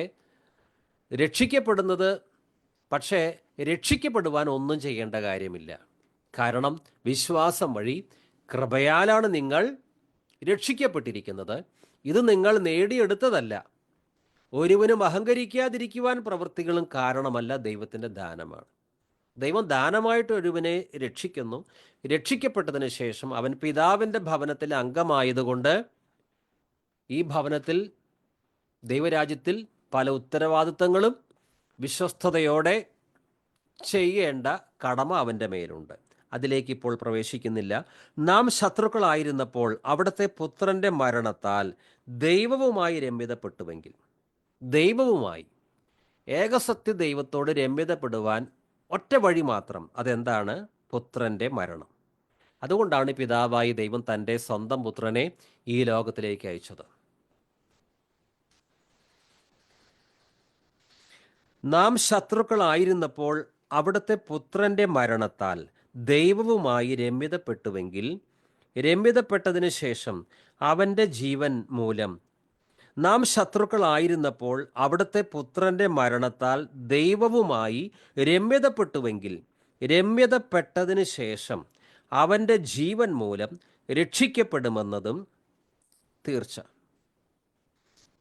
രക്ഷിക്കപ്പെടുവാൻ ഒന്നും ചെയ്യേണ്ട കാര്യമില്ല. കാരണം വിശ്വാസം വഴി കൃപയാലാണ് നിങ്ങൾ രക്ഷിക്കപ്പെട്ടിരിക്കുന്നത്. ഇത് നിങ്ങൾ നേടിയെടുത്തതല്ല. ഒരുവനും അഹങ്കരിക്കാതിരിക്കുവാൻ പ്രവൃത്തികളും കാരണമല്ല, ദൈവത്തിൻ്റെ ദാനമാണ്. ദൈവം ദാനമായിട്ട് ഒരുവനെ രക്ഷിക്കുന്നു. രക്ഷിക്കപ്പെട്ടതിന് ശേഷം അവൻ പിതാവിൻ്റെ ഭവനത്തിലെ അംഗമായതുകൊണ്ട് ഈ ഭവനത്തിൽ, ദൈവരാജ്യത്തിൽ പല ഉത്തരവാദിത്തങ്ങളും വിശ്വസ്തയോടെ ചെയ്യേണ്ട കടമ അവൻ്റെ മേലുണ്ട്. അതിലേക്ക് ഇപ്പോൾ പ്രവേശിക്കുന്നില്ല. നാം ശത്രുക്കളായിരുന്നപ്പോൾ അവിടുത്തെ പുത്രൻ്റെ മരണത്താൽ ദൈവവുമായി രമ്യതപ്പെട്ടുവെങ്കിൽ, ദൈവവുമായി, ഏകസത്യ ദൈവത്തോട് രമ്യതപ്പെടുവാൻ ഒറ്റ വഴി മാത്രം. അതെന്താണ്? പുത്രൻ്റെ മരണം. അതുകൊണ്ടാണ് പിതാവായി ദൈവം തൻ്റെ സ്വന്തം പുത്രനെ ഈ ലോകത്തിലേക്ക് അയച്ചത്. നാം ശത്രുക്കളായിരുന്നപ്പോൾ അവിടുത്തെ പുത്രൻ്റെ മരണത്താൽ ദൈവവുമായി രമ്യതപ്പെട്ടുവെങ്കിൽ രമ്യതപ്പെട്ടതിന് ശേഷം അവൻ്റെ ജീവൻ മൂലം, നാം ശത്രുക്കളായിരുന്നപ്പോൾ അവിടുത്തെ പുത്രൻ്റെ മരണത്താൽ ദൈവവുമായി രമ്യതപ്പെട്ടുവെങ്കിൽ രമ്യതപ്പെട്ടതിന് ശേഷം അവൻ്റെ ജീവൻ മൂലം രക്ഷിക്കപ്പെടുമെന്നതും തീർച്ച.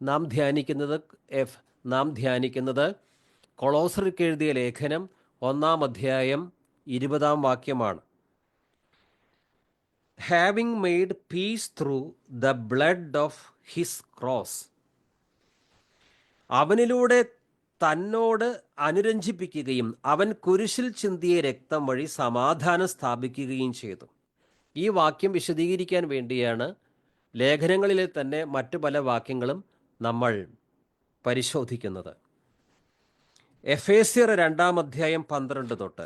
നാം ധ്യാനിക്കുന്നത് കൊളോസ്യർക്ക് എഴുതിയ ലേഖനം 1-ാം അധ്യായം 20-ാം വാക്യമാണ്. Having made peace through the blood of his cross. അവനിലൂടെ തന്നോട് അനുരഞ്ജിപ്പിക്കുകയും അവൻ കുരിശിൽ ചിന്തിയ രക്തം വഴി സമാധാനം സ്ഥാപിക്കുകയും ചെയ്തു. ഈ വാക്യം വിശദീകരിക്കാൻ വേണ്ടിയാണ് ലേഖനങ്ങളിലെ തന്നെ മറ്റു പല വാക്യങ്ങളും നമ്മൾ പരിശോധിക്കുന്നത്. എഫേസ്യർ 2-ാം അധ്യായം 12 തൊട്ട്,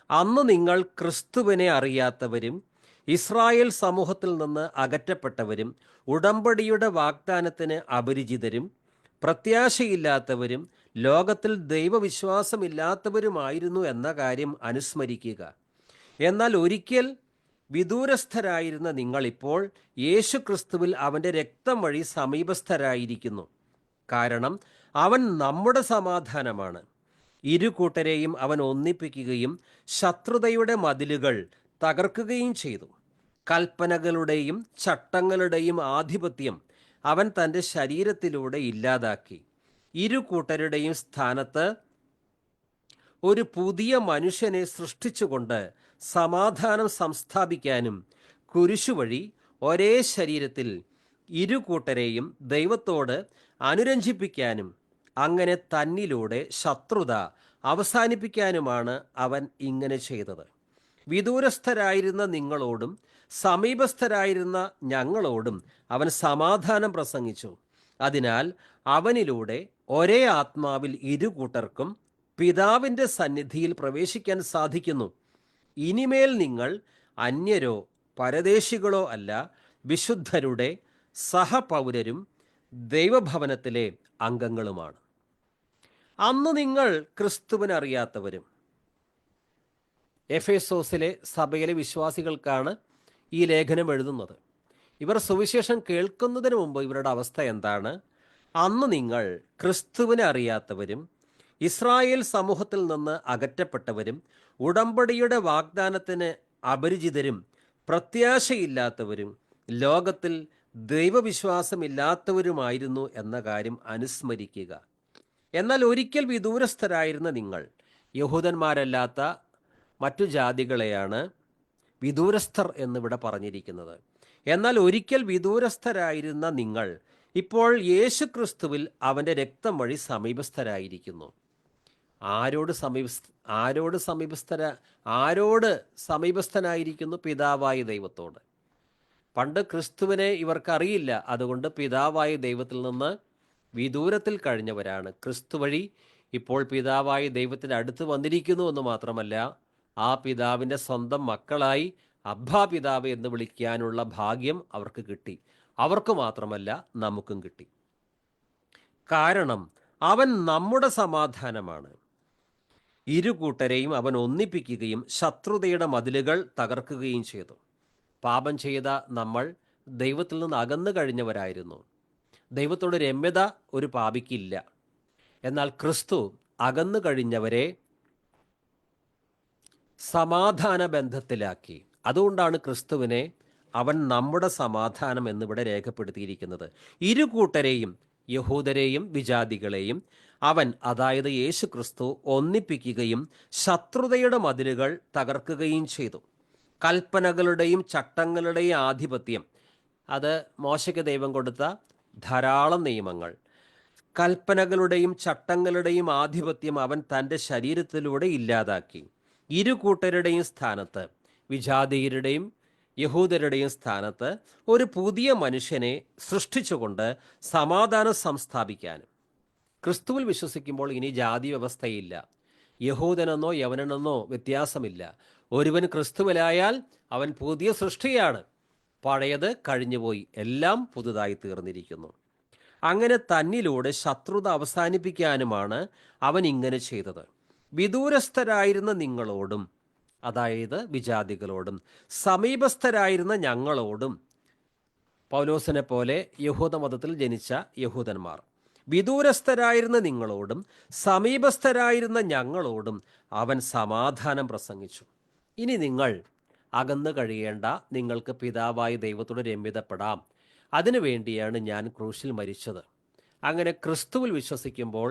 അന്ന് നിങ്ങൾ ക്രിസ്തുവിനെ അറിയാത്തവരും ഇസ്രായേൽ സമൂഹത്തിൽ നിന്ന് അകറ്റപ്പെട്ടവരും ഉടമ്പടിയുടെ വാഗ്ദാനത്തിന് അപരിചിതരും പ്രത്യാശയില്ലാത്തവരും ലോകത്തിൽ ദൈവവിശ്വാസമില്ലാത്തവരുമായിരുന്നു എന്ന കാര്യം അനുസ്മരിക്കുക. എന്നാൽ ഒരിക്കൽ വിദൂരസ്ഥരായിരുന്ന നിങ്ങളിപ്പോൾ യേശു ക്രിസ്തുവിൽ അവൻ്റെ രക്തം വഴി സമീപസ്ഥരായിരിക്കുന്നു. കാരണം അവൻ നമ്മുടെ സമാധാനമാണ്. ഇരു കൂട്ടരെയും അവൻ ഒന്നിപ്പിക്കുകയും ശത്രുതയുടെ മതിലുകൾ തകർക്കുകയും ചെയ്തു. കൽപ്പനകളുടെയും ചട്ടങ്ങളുടെയും ആധിപത്യം അവൻ തൻ്റെ ശരീരത്തിലൂടെ ഇല്ലാതാക്കി. ഇരു കൂട്ടരുടെയും സ്ഥാനത്ത് ഒരു പുതിയ മനുഷ്യനെ സൃഷ്ടിച്ചുകൊണ്ട് സമാധാനം സംസ്ഥാപിക്കാനും കുരിശുവഴി ഒരേ ശരീരത്തിൽ ഇരു കൂട്ടരെയും ദൈവത്തോട് അനുരഞ്ജിപ്പിക്കാനും അങ്ങനെ തന്നിലൂടെ ശത്രുത അവസാനിപ്പിക്കാനുമാണ് അവൻ ഇങ്ങനെ ചെയ്തത്. വിദൂരസ്ഥരായിരുന്ന നിങ്ങളോടും സമീപസ്ഥരായിരുന്ന ഞങ്ങളോടും അവൻ സമാധാനം പ്രസംഗിച്ചു. അതിനാൽ അവനിലൂടെ ഒരേ ആത്മാവിൽ ഇരു കൂട്ടർക്കും പിതാവിൻ്റെ സന്നിധിയിൽ പ്രവേശിക്കാൻ സാധിക്കുന്നു. ഇനിമേൽ നിങ്ങൾ അന്യരോ പരദേശികളോ അല്ല, വിശുദ്ധരുടെ സഹപൗരരും ദൈവഭവനത്തിലെ അംഗങ്ങളുമാണ്. അന്ന് നിങ്ങൾ ക്രിസ്തുവിനെ അറിയാത്തവരും. എഫേസോസിലെ സഭയിലെ വിശ്വാസികൾക്കാണ് ഈ ലേഖനം എഴുതുന്നത്. ഇവർ സുവിശേഷം കേൾക്കുന്നതിന് മുമ്പ് ഇവരുടെ അവസ്ഥ എന്താണ്? അന്ന് നിങ്ങൾ ക്രിസ്തുവിനെ അറിയാത്തവരും ഇസ്രായേൽ സമൂഹത്തിൽ നിന്ന് അകറ്റപ്പെട്ടവരും ഉടമ്പടിയുടെ വാഗ്ദാനത്തിന് അപരിചിതരും പ്രത്യാശയില്ലാത്തവരും ലോകത്തിൽ ദൈവവിശ്വാസമില്ലാത്തവരുമായിരുന്നു എന്ന കാര്യം അനുസ്മരിക്കുക. എന്നാൽ ഒരിക്കൽ വിദൂരസ്ഥരായിരുന്ന നിങ്ങൾ, യഹൂദന്മാരല്ലാത്ത മറ്റു ജാതികളെയാണ് വിദൂരസ്ഥർ എന്നിവിടെ പറഞ്ഞിരിക്കുന്നത്. എന്നാൽ ഒരിക്കൽ വിദൂരസ്ഥരായിരുന്ന നിങ്ങൾ ഇപ്പോൾ യേശു ക്രിസ്തുവിൽ അവൻ്റെ രക്തം വഴി സമീപസ്ഥരായിരിക്കുന്നു. ആരോട് സമീപസ്ഥനായിരിക്കുന്നു? പിതാവായ ദൈവത്തോട്. പണ്ട് ക്രിസ്തുവിനെ ഇവർക്കറിയില്ല, അതുകൊണ്ട് പിതാവായ ദൈവത്തിൽ നിന്ന് വിദൂരത്തിൽ കഴിഞ്ഞവരാണ്. ക്രിസ്തു വഴി ഇപ്പോൾ പിതാവായ ദൈവത്തിൻ്റെ അടുത്ത് വന്നിരിക്കുന്നു എന്ന് മാത്രമല്ല, ആ പിതാവിൻ്റെ സ്വന്തം മക്കളായി അബ്ബാ പിതാവ് എന്ന് വിളിക്കാനുള്ള ഭാഗ്യം അവർക്ക് കിട്ടി. അവർക്ക് മാത്രമല്ല, നമുക്കും കിട്ടി. കാരണം അവൻ നമ്മുടെ സമാധാനമാണ്. ഇരുകൂട്ടരെയും അവൻ ഒന്നിപ്പിക്കുകയും ശത്രുതയുടെ മതിലുകൾ തകർക്കുകയും ചെയ്തു. പാപം ചെയ്ത നമ്മൾ ദൈവത്തിൽ നിന്ന് അകന്നു കഴിഞ്ഞവരായിരുന്നു. ദൈവത്തോട് രമ്യത ഒരു പാപിക്കില്ല. എന്നാൽ ക്രിസ്തു അകന്നു കഴിഞ്ഞവരെ സമാധാന ബന്ധത്തിലാക്കി. അതുകൊണ്ടാണ് ക്രിസ്തുവിനെ അവൻ നമ്മുടെ സമാധാനം എന്നിവിടെ രേഖപ്പെടുത്തിയിരിക്കുന്നത്. ഇരുകൂട്ടരെയും, യഹൂദരെയും വിജാതികളെയും അവൻ, അതായത് യേശു ക്രിസ്തു, ഒന്നിപ്പിക്കുകയും ശത്രുതയുടെ മതിലുകൾ തകർക്കുകയും ചെയ്തു. കൽപ്പനകളുടെയും ചട്ടങ്ങളുടെയും ആധിപത്യം, അത് മോശയ്ക്ക് ദൈവം കൊടുത്ത ധാരാളം നിയമങ്ങൾ, കൽപ്പനകളുടെയും ചട്ടങ്ങളുടെയും ആധിപത്യം അവൻ തൻ്റെ ശരീരത്തിലൂടെ ഇല്ലാതാക്കി. ഇരുകൂട്ടരുടെയും സ്ഥാനത്ത്, വിജാതീയരുടെയും യഹൂദരുടെയും സ്ഥാനത്ത് ഒരു പുതിയ മനുഷ്യനെ സൃഷ്ടിച്ചുകൊണ്ട് സമാധാനം സംസ്ഥാപിക്കാനും. ക്രിസ്തുവിൽ വിശ്വസിക്കുമ്പോൾ ഇനി ജാതി വ്യവസ്ഥയില്ല. യഹൂദനെന്നോ യവനെന്നോ വ്യത്യാസമില്ല. ഒരുവൻ ക്രിസ്തുവിലായാൽ അവൻ പുതിയ സൃഷ്ടിയാണ്. പഴയത് കഴിഞ്ഞുപോയി, എല്ലാം പുതുതായി തീർന്നിരിക്കുന്നു. അങ്ങനെ തന്നിലൂടെ ശത്രുത അവസാനിപ്പിക്കാനുമാണ് അവൻ ഇങ്ങനെ ചെയ്തത്. വിദൂരസ്ഥരായിരുന്ന നിങ്ങളോടും, അതായത് വിജാതികളോടും, സമീപസ്ഥരായിരുന്ന ഞങ്ങളോടും, പൗലോസിനെ പോലെ യഹൂദമതത്തിൽ ജനിച്ച യഹൂദന്മാർ, വിദൂരസ്ഥരായിരുന്ന നിങ്ങളോടും സമീപസ്ഥരായിരുന്ന ഞങ്ങളോടും അവൻ സമാധാനം പ്രസംഗിച്ചു. ഇനി നിങ്ങൾ അകന്നു കഴിയേണ്ട, നിങ്ങൾക്ക് പിതാവായ ദൈവത്തോട് രമ്യതപ്പെടാം. അതിനുവേണ്ടിയാണ് ഞാൻ ക്രൂശിൽ മരിച്ചത്. അങ്ങനെ ക്രിസ്തുവിൽ വിശ്വസിക്കുമ്പോൾ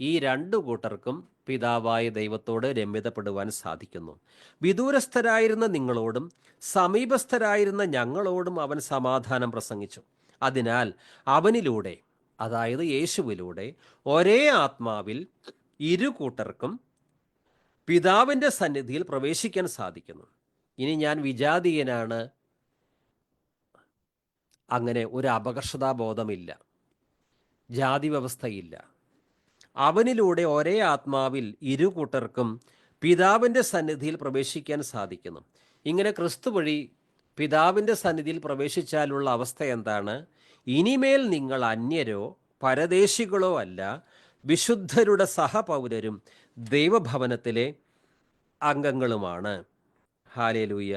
ഈ രണ്ടു കൂട്ടർക്കും പിതാവായ ദൈവത്തോട് രമ്യതപ്പെടുവാൻ സാധിക്കുന്നു. വിദൂരസ്ഥരായിരുന്ന നിങ്ങളോടും സമീപസ്ഥരായിരുന്ന ഞങ്ങളോടും അവൻ സമാധാനം പ്രസംഗിച്ചു. അതിനാൽ അവനിലൂടെ, അതായത് യേശുവിലൂടെ, ഒരേ ആത്മാവിൽ ഇരു കൂട്ടർക്കും പിതാവിൻ്റെ സന്നിധിയിൽ പ്രവേശിക്കാൻ സാധിക്കുന്നു. ഇനി ഞാൻ വിജാതീയനാണ്, അങ്ങനെ ഒരു അപകർഷതാബോധമില്ല, ജാതി വ്യവസ്ഥയില്ല. അവനിലൂടെ ഒരേ ആത്മാവിൽ ഇരു കൂട്ടർക്കും പിതാവിൻ്റെ സന്നിധിയിൽ പ്രവേശിക്കാൻ സാധിക്കുന്നു. ഇങ്ങനെ ക്രിസ്തു വഴി പിതാവിൻ്റെ സന്നിധിയിൽ പ്രവേശിച്ചാലുള്ള അവസ്ഥ എന്താണ്? ഇനിമേൽ നിങ്ങൾ അന്യരോ പരദേശികളോ അല്ല, വിശുദ്ധരുടെ സഹപൗരരും ദൈവഭവനത്തിലെ അംഗങ്ങളുമാണ്. ഹല്ലേലൂയ,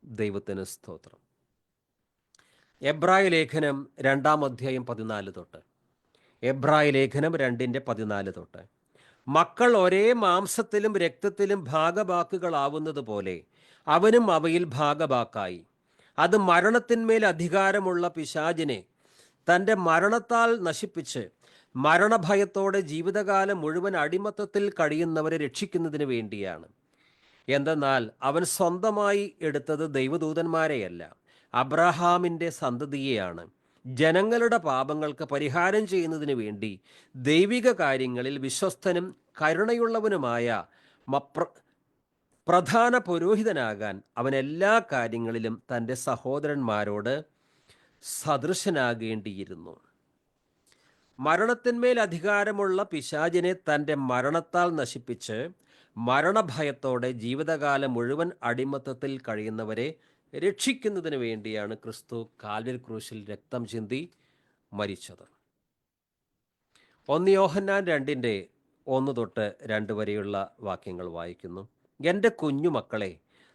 ദൈവത്തിന് സ്തോത്രം. എബ്രായ ലേഖനം 2-ാം അധ്യായം 14 തൊട്ട്, എബ്രായ ലേഖനം 2:14 തൊട്ട്, മക്കൾ ഒരേ മാംസത്തിലും രക്തത്തിലും ഭാഗഭാക്കുകളാവുന്നത് പോലെ അവനും അവയിൽ ഭാഗഭാക്കായി. അത് മരണത്തിന്മേൽ അധികാരമുള്ള പിശാചിനെ തൻ്റെ മരണത്താൽ നശിപ്പിച്ച് മരണഭയത്തോടെ ജീവിതകാലം മുഴുവൻ അടിമത്തത്തിൽ കഴിയുന്നവരെ രക്ഷിക്കുന്നതിന് വേണ്ടിയാണ്. എന്തെന്നാൽ അവൻ സ്വന്തമായി എടുത്തത് ദൈവദൂതന്മാരെയല്ല, അബ്രഹാമിൻ്റെ സന്തതിയെയാണ്. ജനങ്ങളുടെ പാപങ്ങൾക്ക് പരിഹാരം ചെയ്യുന്നതിന് വേണ്ടി ദൈവിക കാര്യങ്ങളിൽ വിശ്വസ്തനും കരുണയുള്ളവനുമായ പ്രധാന പുരോഹിതനാകാൻ അവൻ എല്ലാ കാര്യങ്ങളിലും തൻ്റെ സഹോദരന്മാരോട് സദൃശനാകേണ്ടിയിരുന്നു. മരണത്തിന്മേൽ അധികാരമുള്ള പിശാചിനെ തൻ്റെ മരണത്താൽ നശിപ്പിച്ച് മരണഭയത്തോടെ ജീവിതകാലം മുഴുവൻ അടിമത്തത്തിൽ കഴിയുന്നവരെ രക്ഷിക്കുന്നതിന് വേണ്ടിയാണ് ക്രിസ്തു കാൽവരി ക്രൂശിൽ രക്തം ചിന്തി മരിച്ചത്. 1 യോഹന്നാൻ 2:1 തൊട്ട് 2 വരെയുള്ള വാക്യങ്ങൾ വായിക്കുന്നു. എൻ്റെ കുഞ്ഞുമക്കളെ,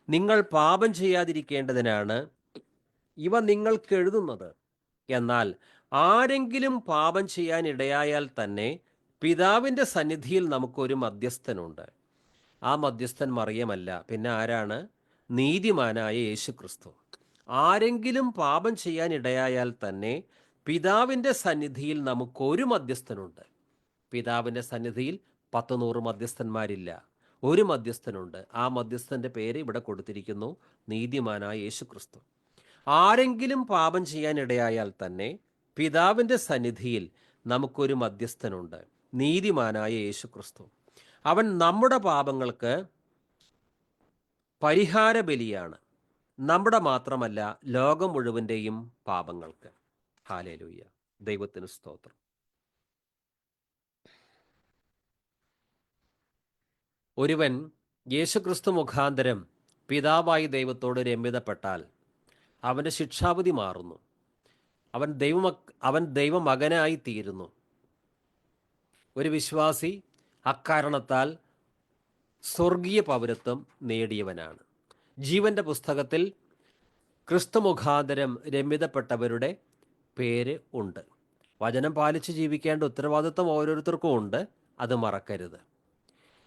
നിങ്ങൾ പാപം ചെയ്യാതിരിക്കേണ്ടതിനാണ് ഇവ നിങ്ങൾക്ക് എഴുതുന്നത്. എന്നാൽ ആരെങ്കിലും പാപം ചെയ്യാൻ ഇടയായാൽ തന്നെ പിതാവിൻ്റെ സന്നിധിയിൽ നമുക്കൊരു മധ്യസ്ഥനുണ്ട്. ആ മധ്യസ്ഥൻ മറിയമല്ല, പിന്നെ ആരാണ്? നീതിമാനായ യേശു ക്രിസ്തു. ആരെങ്കിലും പാപം ചെയ്യാൻ ഇടയായാൽ തന്നെ പിതാവിൻ്റെ സന്നിധിയിൽ നമുക്കൊരു മധ്യസ്ഥനുണ്ട്. പിതാവിൻ്റെ സന്നിധിയിൽ 10-100 മധ്യസ്ഥന്മാരില്ല. ഒരു മധ്യസ്ഥനുണ്ട്. ആ മധ്യസ്ഥൻ്റെ പേര് ഇവിടെ കൊടുത്തിരിക്കുന്നു, നീതിമാനായ യേശുക്രിസ്തു. ആരെങ്കിലും പാപം ചെയ്യാനിടയായാൽ തന്നെ പിതാവിൻ്റെ സന്നിധിയിൽ നമുക്കൊരു മധ്യസ്ഥനുണ്ട്, നീതിമാനായ യേശുക്രിസ്തു. അവൻ നമ്മുടെ പാപങ്ങൾക്ക് പരിഹാര ബലിയാണ്, നമ്മുടെ മാത്രമല്ല ലോകം മുഴുവൻ്റെയും പാപങ്ങൾക്ക്. ഹല്ലേലൂയ, ദൈവത്തിന് സ്തോത്രം. ഒരുവൻ യേശുക്രിസ്തു മുഖാന്തരം പിതാവായി ദൈവത്തോട് രമ്യതപ്പെട്ടാൽ അവൻ്റെ ശിക്ഷാവിധി മാറുന്നു. അവൻ ദൈവമകനായി തീരുന്നു. ഒരു വിശ്വാസി അക്കാരണത്താൽ സ്വർഗീയ പൗരത്വം നേടിയവനാണ്. ജീവൻ്റെ പുസ്തകത്തിൽ ക്രിസ്തു മുഖാന്തരം രമ്യതപ്പെട്ടവരുടെ പേര് ഉണ്ട്. വചനം പാലിച്ച് ജീവിക്കേണ്ട ഉത്തരവാദിത്വം ഓരോരുത്തർക്കും ഉണ്ട്, അത് മറക്കരുത്.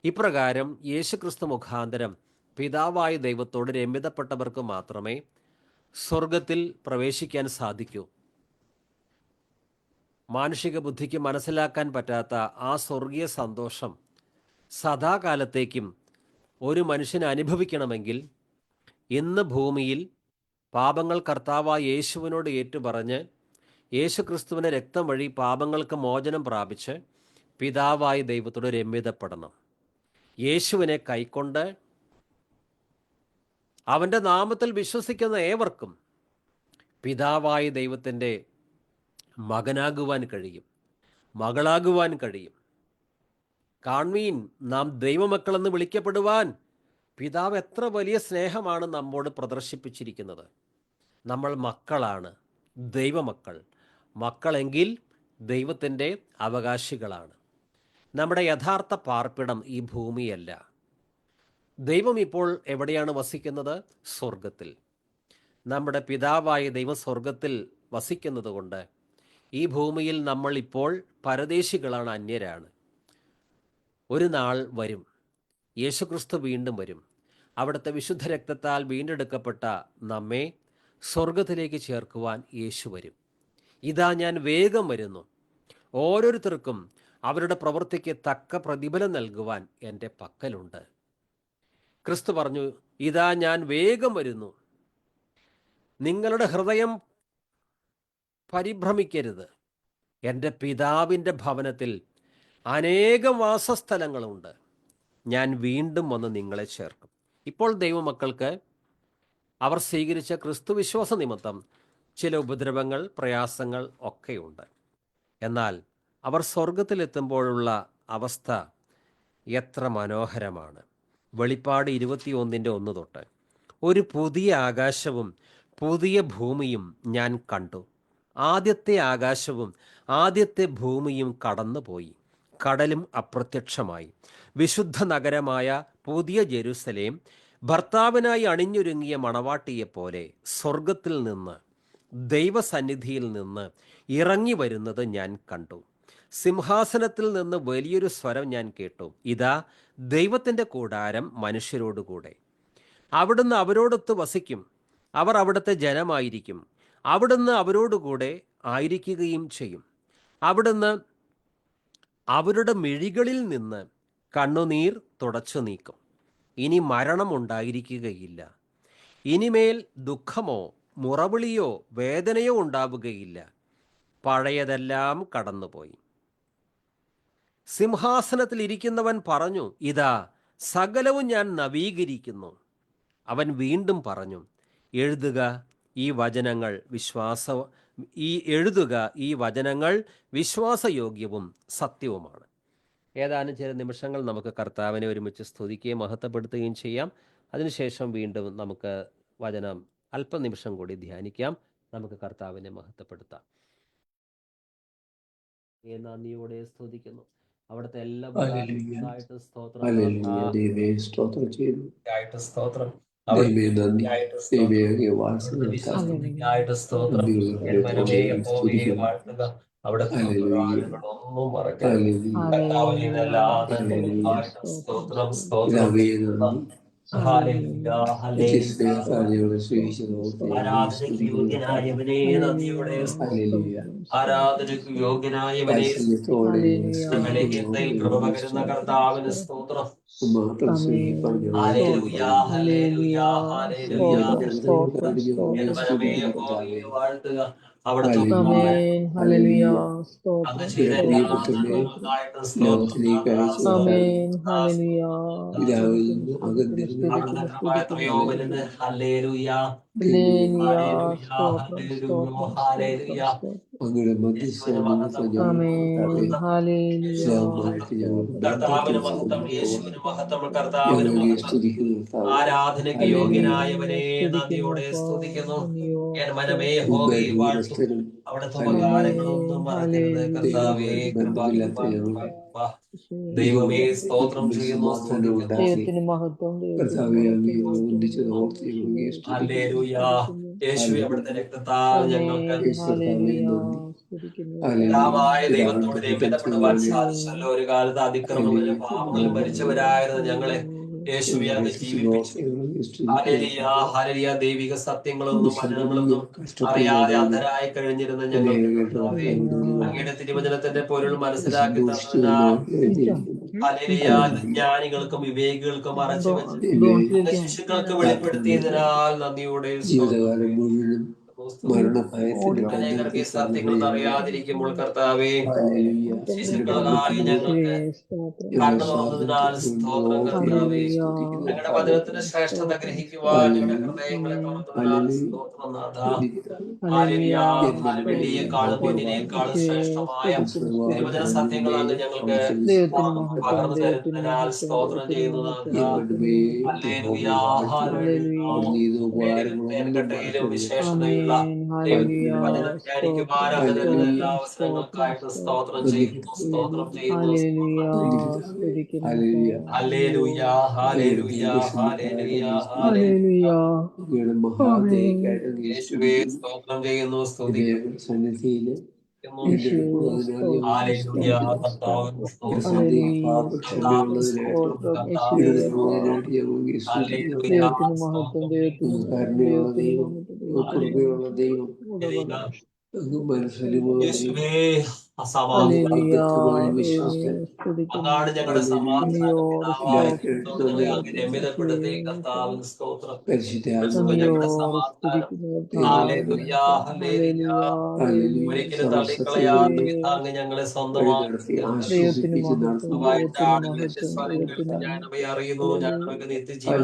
ഇപ്രകാരം യേശുക്രിസ്തു മുഖാന്തരം പിതാവായ ദൈവത്തോട് രമ്യതപ്പെട്ടവർക്ക് മാത്രമേ സ്വർഗത്തിൽ പ്രവേശിക്കാൻ സാധിക്കൂ. മാനുഷിക ബുദ്ധിക്ക് മനസ്സിലാക്കാൻ പറ്റാത്ത ആ സ്വർഗീയ സന്തോഷം സദാകാലത്തേക്കും ഒരു മനുഷ്യന് അനുഭവിക്കണമെങ്കിൽ ഇന്ന് ഭൂമിയിൽ പാപങ്ങൾ കർത്താവായ യേശുവിനോട് ഏറ്റുപറഞ്ഞ് യേശുക്രിസ്തുവിൻ്റെ രക്തം വഴി പാപങ്ങൾക്ക് മോചനം പ്രാപിച്ച് പിതാവായ ദൈവത്തോട് രമ്യതപ്പെടണം. യേശുവിനെ കൈക്കൊണ്ട് അവൻ്റെ നാമത്തിൽ വിശ്വസിക്കുന്ന ഏവർക്കും പിതാവായ ദൈവത്തിൻ്റെ മകനാകുവാൻ കഴിയും, മകളാകുവാൻ കഴിയും. കാൺമീൻ, നാം ദൈവമക്കളെന്ന് വിളിക്കപ്പെടുവാൻ പിതാവ് എത്ര വലിയ സ്നേഹമാണ് നമ്മോട് പ്രദർശിപ്പിച്ചിരിക്കുന്നത്. നമ്മൾ മക്കളാണ്, ദൈവമക്കൾ. മക്കളെങ്കിൽ ദൈവത്തിൻ്റെ അവകാശികളാണ്. നമ്മുടെ യഥാർത്ഥ പാർപ്പിടം ഈ ഭൂമിയല്ല. ദൈവം ഇപ്പോൾ എവിടെയാണ് വസിക്കുന്നത്? സ്വർഗത്തിൽ. നമ്മുടെ പിതാവായ ദൈവം സ്വർഗത്തിൽ വസിക്കുന്നത് കൊണ്ട് ഈ ഭൂമിയിൽ നമ്മൾ ഇപ്പോൾ പരദേശികളാണ്, അന്യരാണ്. ഒരു നാൾ വരും, യേശുക്രിസ്തു വീണ്ടും വരും. അവിടുത്തെ വിശുദ്ധ രക്തത്താൽ വീണ്ടെടുക്കപ്പെട്ട നമ്മെ സ്വർഗത്തിലേക്ക് ചേർക്കുവാൻ യേശു വരും. ഇതാ ഞാൻ വേഗം വരുന്നു, ഓരോരുത്തർക്കും അവരുടെ പ്രവൃത്തിക്ക് തക്ക പ്രതിഫലം നൽകുവാൻ എൻ്റെ പക്കലുണ്ട്. ക്രിസ്തു പറഞ്ഞു, ഇതാ ഞാൻ വേഗം വരുന്നു. നിങ്ങളുടെ ഹൃദയം പരിഭ്രമിക്കരുത്. എൻ്റെ പിതാവിൻ്റെ ഭവനത്തിൽ അനേകം വാസസ്ഥലങ്ങളുണ്ട്. ഞാൻ വീണ്ടും വന്ന് നിങ്ങളെ ചേർക്കും. ഇപ്പോൾ ദൈവമക്കൾക്ക് അവർ സ്വീകരിച്ച ക്രിസ്തു വിശ്വാസ നിമിത്തം ചില ഉപദ്രവങ്ങൾ, പ്രയാസങ്ങൾ ഒക്കെയുണ്ട്. എന്നാൽ അവർ സ്വർഗത്തിലെത്തുമ്പോഴുള്ള അവസ്ഥ എത്ര മനോഹരമാണ്. വെളിപ്പാട് 21:1 തൊട്ട്, ഒരു പുതിയ ആകാശവും പുതിയ ഭൂമിയും ഞാൻ കണ്ടു. ആദ്യത്തെ ആകാശവും ആദ്യത്തെ ഭൂമിയും കടന്നുപോയി, കടലും അപ്രത്യക്ഷമായി. വിശുദ്ധ നഗരമായ പുതിയ ജെരുസലേം ഭർത്താവിനായി അണിഞ്ഞൊരുങ്ങിയ മണവാട്ടിയെപ്പോലെ സ്വർഗത്തിൽ നിന്ന്, ദൈവസന്നിധിയിൽ നിന്ന് ഇറങ്ങി വരുന്നത് ഞാൻ കണ്ടു. സിംഹാസനത്തിൽ നിന്ന് വലിയൊരു സ്വരം ഞാൻ കേട്ടു, ഇതാ ദൈവത്തിൻ്റെ കൂടാരം മനുഷ്യരോടുകൂടെ. അവിടുന്ന് അവരോടൊത്ത് വസിക്കും, അവർ അവിടുത്തെ ജനമായിരിക്കും. അവിടുന്ന് അവരോടുകൂടെ ആയിരിക്കുകയും ചെയ്യും. അവിടുന്ന് അവരുടെ മിഴികളിൽ നിന്ന് കണ്ണുനീർ തുടച്ചു നീക്കും. ഇനി മരണം ഉണ്ടായിരിക്കുകയില്ല. ഇനിമേൽ ദുഃഖമോ മുറവിളിയോ വേദനയോ ഉണ്ടാവുകയില്ല. പഴയതെല്ലാം കടന്നുപോയി. സിംഹാസനത്തിൽ ഇരിക്കുന്നവൻ പറഞ്ഞു, ഇതാ സകലവും ഞാൻ നവീകരിക്കുന്നു. അവൻ വീണ്ടും പറഞ്ഞു, എഴുതുക ഈ വചനങ്ങൾ വിശ്വാസയോഗ്യവും സത്യവുമാണ്. ഏതാനും ചില നിമിഷങ്ങൾ നമുക്ക് കർത്താവിനെ ഒരുമിച്ച് സ്തുതിക്കുകയും മഹത്വപ്പെടുത്തുകയും ചെയ്യാം. അതിനുശേഷം വീണ്ടും നമുക്ക് വചനം അല്പനിമിഷം കൂടി ധ്യാനിക്കാം. നമുക്ക് കർത്താവിനെ മഹത്വപ്പെടുത്താം. നന്ദിയോടെ സ്തുതിക്കുന്നു. അവിടുത്തെ എല്ലാ സ്തോത്രം. അവിടെ ഒന്നും മറക്കരുത്. സ്തോത്രം, സ്തോത്രം.
ഹല്ലേലൂയ, ഹല്ലേലൂയ. ആരാധനയ്ക്ക് യോഗ്യനായവനെ നന്ദിയോടെ
ഹല്ലേലൂയ.
ആരാധനയ്ക്ക് യോഗ്യനായവനെ ബലഹീനതയിൽ കൃപ പകരുന്ന കർത്താവിന് സ്തോത്രം.
മാത്രം സ്നേഹിപ്പാൻ
ഹല്ലേലൂയ, ഹല്ലേലൂയ, ഹല്ലേലൂയ. എന്റെ മനമേ യഹോവയെ വാഴ്ത്തുക, അവിടുത്തെ അങ്ങ് ചെയ്ത എല്ലാ നന്മകൾക്കായിട്ട് സ്തോത്രം. അവിടുത്തെ കൃപ എത്രയോ വലുത്. ഹല്ലേലൂയ, ഹല്ലേലൂയ, ഹല്ലേലൂയ, ഹല്ലേലൂയ.
അങ്ങയുടെ
യേശുവിന് മഹത്വം, കർത്താവിന് മഹത്വം, യേശുവിന് മഹത്വം, കർത്താവിന് മഹത്വം. ആരാധനയ്ക്ക് യോഗ്യനായവനെ നന്ദിയോടെ സ്തുതിക്കുന്നു. എൻ മനമേ യഹോവയെ വാഴ്ത്തും, അവിടുത്തെ ഉപകാരങ്ങളൊന്നും മറക്കരുത്. കർത്താവേ, ദൈവമേ സ്തോത്രം ചെയ്യുന്നു, ഹല്ലേലൂയ. യേശുവേ, അവിടുത്തെ രക്തത്താൽ ഞങ്ങൾക്ക് പിതാവായ ദൈവത്തോട് രമ്യതപ്പെടുവാൻ സാധിച്ചല്ലോ. ഒരു കാലത്ത് അതിക്രമങ്ങളും പാപങ്ങളും ഭരിച്ചവരായിരുന്ന ഞങ്ങളെ യേശുവേ അങ്ങ് ജീവിപ്പിച്ചു. Hallelujah, hallelujah. ദൈവിക സത്യങ്ങളൊന്നും വചനങ്ങളൊന്നും അറിയാതെ അന്ധരായി കഴിഞ്ഞിരുന്ന ഞങ്ങൾക്ക് അങ്ങയുടെ തിരുവചനത്തിന്റെ പൊരുൾ മനസ്സിലാക്കി തന്നതിനാൽ ഹല്ലേലൂയ, ജ്ഞാനികൾക്കും വിവേകികൾക്കും മറച്ചു വെച്ച് ശിശുക്കൾക്ക് വെളിപ്പെടുത്തിയതിനാൽ നന്ദിയോടെ
ജീവിതകാലം മുഴുവനും
അനേകർക്ക് ഈ സത്യങ്ങൾ അറിയാതിരിക്കുമ്പോൾ കർത്താവേ, ശിശുക്കളായി ഞങ്ങൾക്ക് കണ്ണു തുറന്നതിനാൽ സ്തോത്രം. കർത്താവേ, ഞങ്ങളുടെ വചനത്തിന്റെ ശ്രേഷ്ഠത ഗ്രഹിക്കുവാൻ ഞങ്ങളുടെ ഹൃദയങ്ങളെ തുറന്നതിനാൽ സ്തോത്രം. നാഥ, ഹല്ലേലൂയ. വെള്ളിയേക്കാളും പൊന്നിനേക്കാളും ശ്രേഷ്ഠമായ തിരുവചന സത്യങ്ങളാണ് ഞങ്ങൾക്ക് പകർന്നു തരുന്നതിനാൽ സ്തോത്രം ചെയ്യുന്നു. Hallelujah, hallelujah. തേൻകട്ടയിലും വിശേഷതയുള്ള ദൈവത്തിന്റെ വചനം ധ്യാനിക്കുവാൻ അങ്ങ് തരുന്ന എല്ലാ അവസരങ്ങൾക്കായിട്ട് സ്തോത്രം ചെയ്യുന്നു, സ്തോത്രം ചെയ്യുന്നു. ഹല്ലേലൂയ, ഹല്ലേലൂയ, ഹല്ലേലൂയ, ഹല്ലേലൂയ. യേശുവേ സ്തോത്രം ചെയ്യുന്നു, സ്തുതിക്കുന്നു.
സന്നിധിയില്
ഹല്ലേലൂയ, കർത്താവിന് സ്തോത്രം. യേശുവേ, അതാണ് ഞങ്ങളുടെ സമാധാനം. രമ്യതപ്പെടുത്തി കർത്താവിന് സ്തോത്രം. ഞങ്ങളുടെ സമാധാനം. Hallelujah, hallelujah. ഒരിക്കലും തള്ളിക്കളയാത്ത വിധം അങ്ങ് ഞങ്ങളെ സ്വന്തമായിട്ടാണ് ഞാൻ അവയെ അറിയുന്നു. ഞാൻ അവർക്ക് നിത്യജീവൻ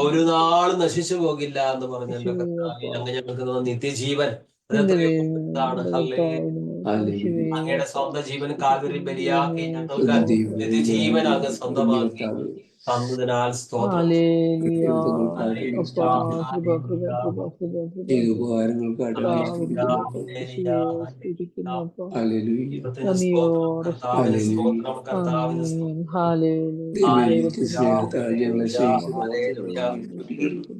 ഒരു നാൾ നശിച്ചു പോകില്ല എന്ന് പറഞ്ഞല്ലോ കർത്താവേ. അങ്ങ് ഞങ്ങൾക്ക് നിത്യജീവൻ അതെത്രയാണ്. അങ്ങയുടെ സ്വന്തം ജീവൻ കാൽവരി ബലിയാക്കി ഞങ്ങൾക്ക് നിത്യജീവൻ അങ്ങ് സ്വന്തമാക്കി തന്നതിനാൽ സ്തോത്രം.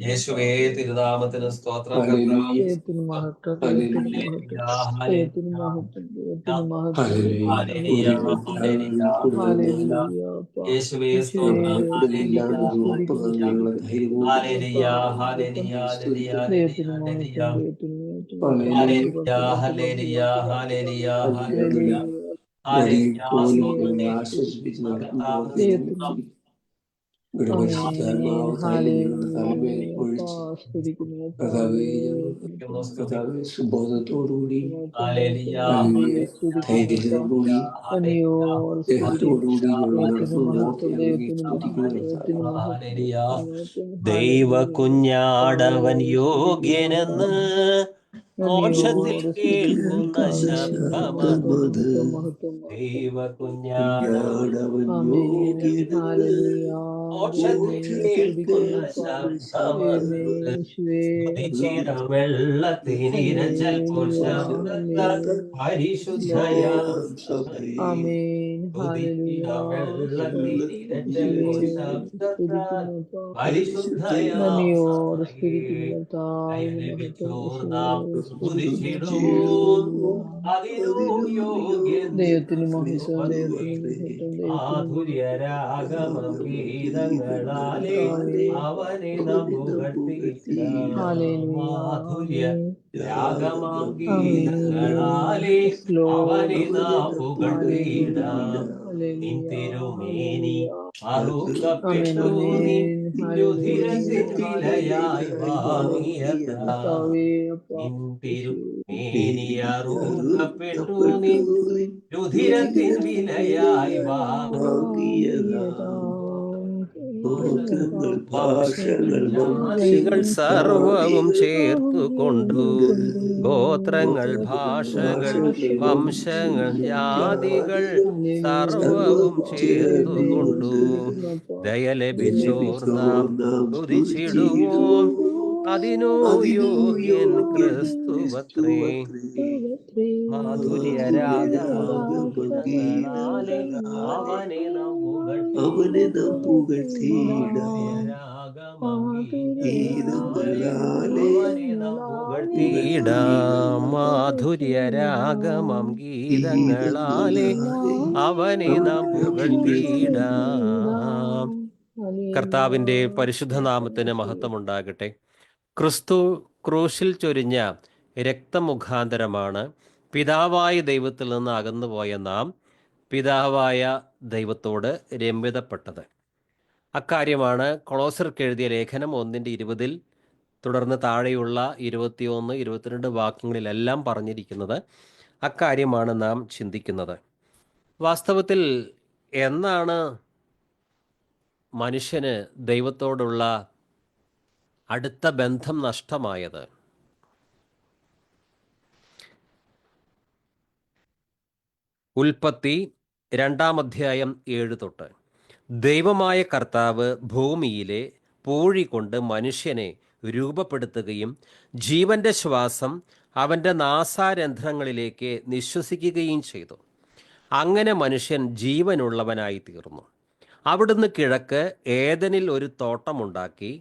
യേശുവേ, തിരുനാമത്തിന് സ്തോത്രം. യേശുവേ സ്തോത്രം. ഹല്ലേലൂയ, ഹല്ലേലൂയ, ഹല്ലേലൂയ, ഹല്ലേലൂയ, ഹല്ലേലൂയ.
സുബോധത്തോടുകൂടി
ദൈവ കുഞ്ഞാടവൻ യോഗ്യനെന്ന് മോക്ഷത്തിൽ കേൾക്കുന്ന ശബ്ദമത്. ദൈവ കുഞ്ഞാടവൻ മോക്ഷത്തിൽ കേൾക്കുന്ന ശബ്ദമത്. വെള്ളത്തിനിരച്ചൽ പരിശുദ്ധയാം മാധുര്യരാഗമം ഗീതങ്ങളാലേ അവനെ നാം പുകഴ്ത്തിയിടാം. മാധുര്യ രാഗമാം ഗീതങ്ങളാലേ അവനെ നാം പുകഴ്ത്തിയിടാം. നിൻ തിരുമേനി അറുക്കപ്പെട്ടു നിൻ രുധിരത്തിൻ വിലയായി വാങ്ങിയതാ. നിൻ തിരുമേനി അറുക്കപ്പെട്ടു നിൻ രുധിരത്തിൻ വിലയായി വാങ്ങിയതാ.
ഭാഷകൾ സർവവും ചേർത്തുകൊണ്ടു, ഗോത്രങ്ങൾ, ഭാഷകൾ, വംശങ്ങൾ, ജാതികൾ സർവവും ചേർത്തുകൊണ്ടു ദയ ലഭിച്ചോർ നാം സ്തുതിച്ചിടുവോം. അതിനോ യോഗ്യൻ ക്രിസ്തുവത്രേ. മാധുര്യരാഗമേ അവനെ നാം പുകഴ്ത്തിയിടാം. മാധുര്യരാഗമം ഗീതങ്ങളാലേ അവനെ നാം പുകഴ്ത്തിയിടാം. കർത്താവിന്റെ പരിശുദ്ധ നാമത്തിന് മഹത്വമുണ്ടാകട്ടെ. ക്രിസ്തു ക്രൂശിൽ ചൊരിഞ്ഞ രക്തമുഖാന്തരമാണ് പിതാവായ ദൈവത്തിൽ നിന്ന് അകന്നുപോയ നാം പിതാവായ ദൈവത്തോട് രമ്യതപ്പെട്ടത്. അക്കാര്യമാണ് കൊളോസ്യർക്ക് എഴുതിയ ലേഖനം 1:20 തുടർന്ന് താഴെയുള്ള 21, 22 വാക്യങ്ങളിലെല്ലാം പറഞ്ഞിരിക്കുന്നത്. അക്കാര്യമാണ് നാം ചിന്തിക്കുന്നത്. വാസ്തവത്തിൽ എന്നാണ് മനുഷ്യന് ദൈവത്തോടുള്ള അടുത്ത ബന്ധം നഷ്ടമായത്? ഉൽപ്പത്തി 2:7 തൊട്ട് ദൈവമായ കർത്താവ് ഭൂമിയിലെ പൂഴി കൊണ്ട് മനുഷ്യനെ രൂപപ്പെടുത്തുകയും ജീവന്റെ ശ്വാസം അവൻ്റെ നാസാരന്ധ്രങ്ങളിലേക്ക് നിശ്വസിക്കുകയും ചെയ്തു. അങ്ങനെ മനുഷ്യൻ ജീവനുള്ളവനായി തീർന്നു. അവിടുന്ന് കിഴക്ക് ഏദനിൽ ഒരു തോട്ടമുണ്ടാക്കി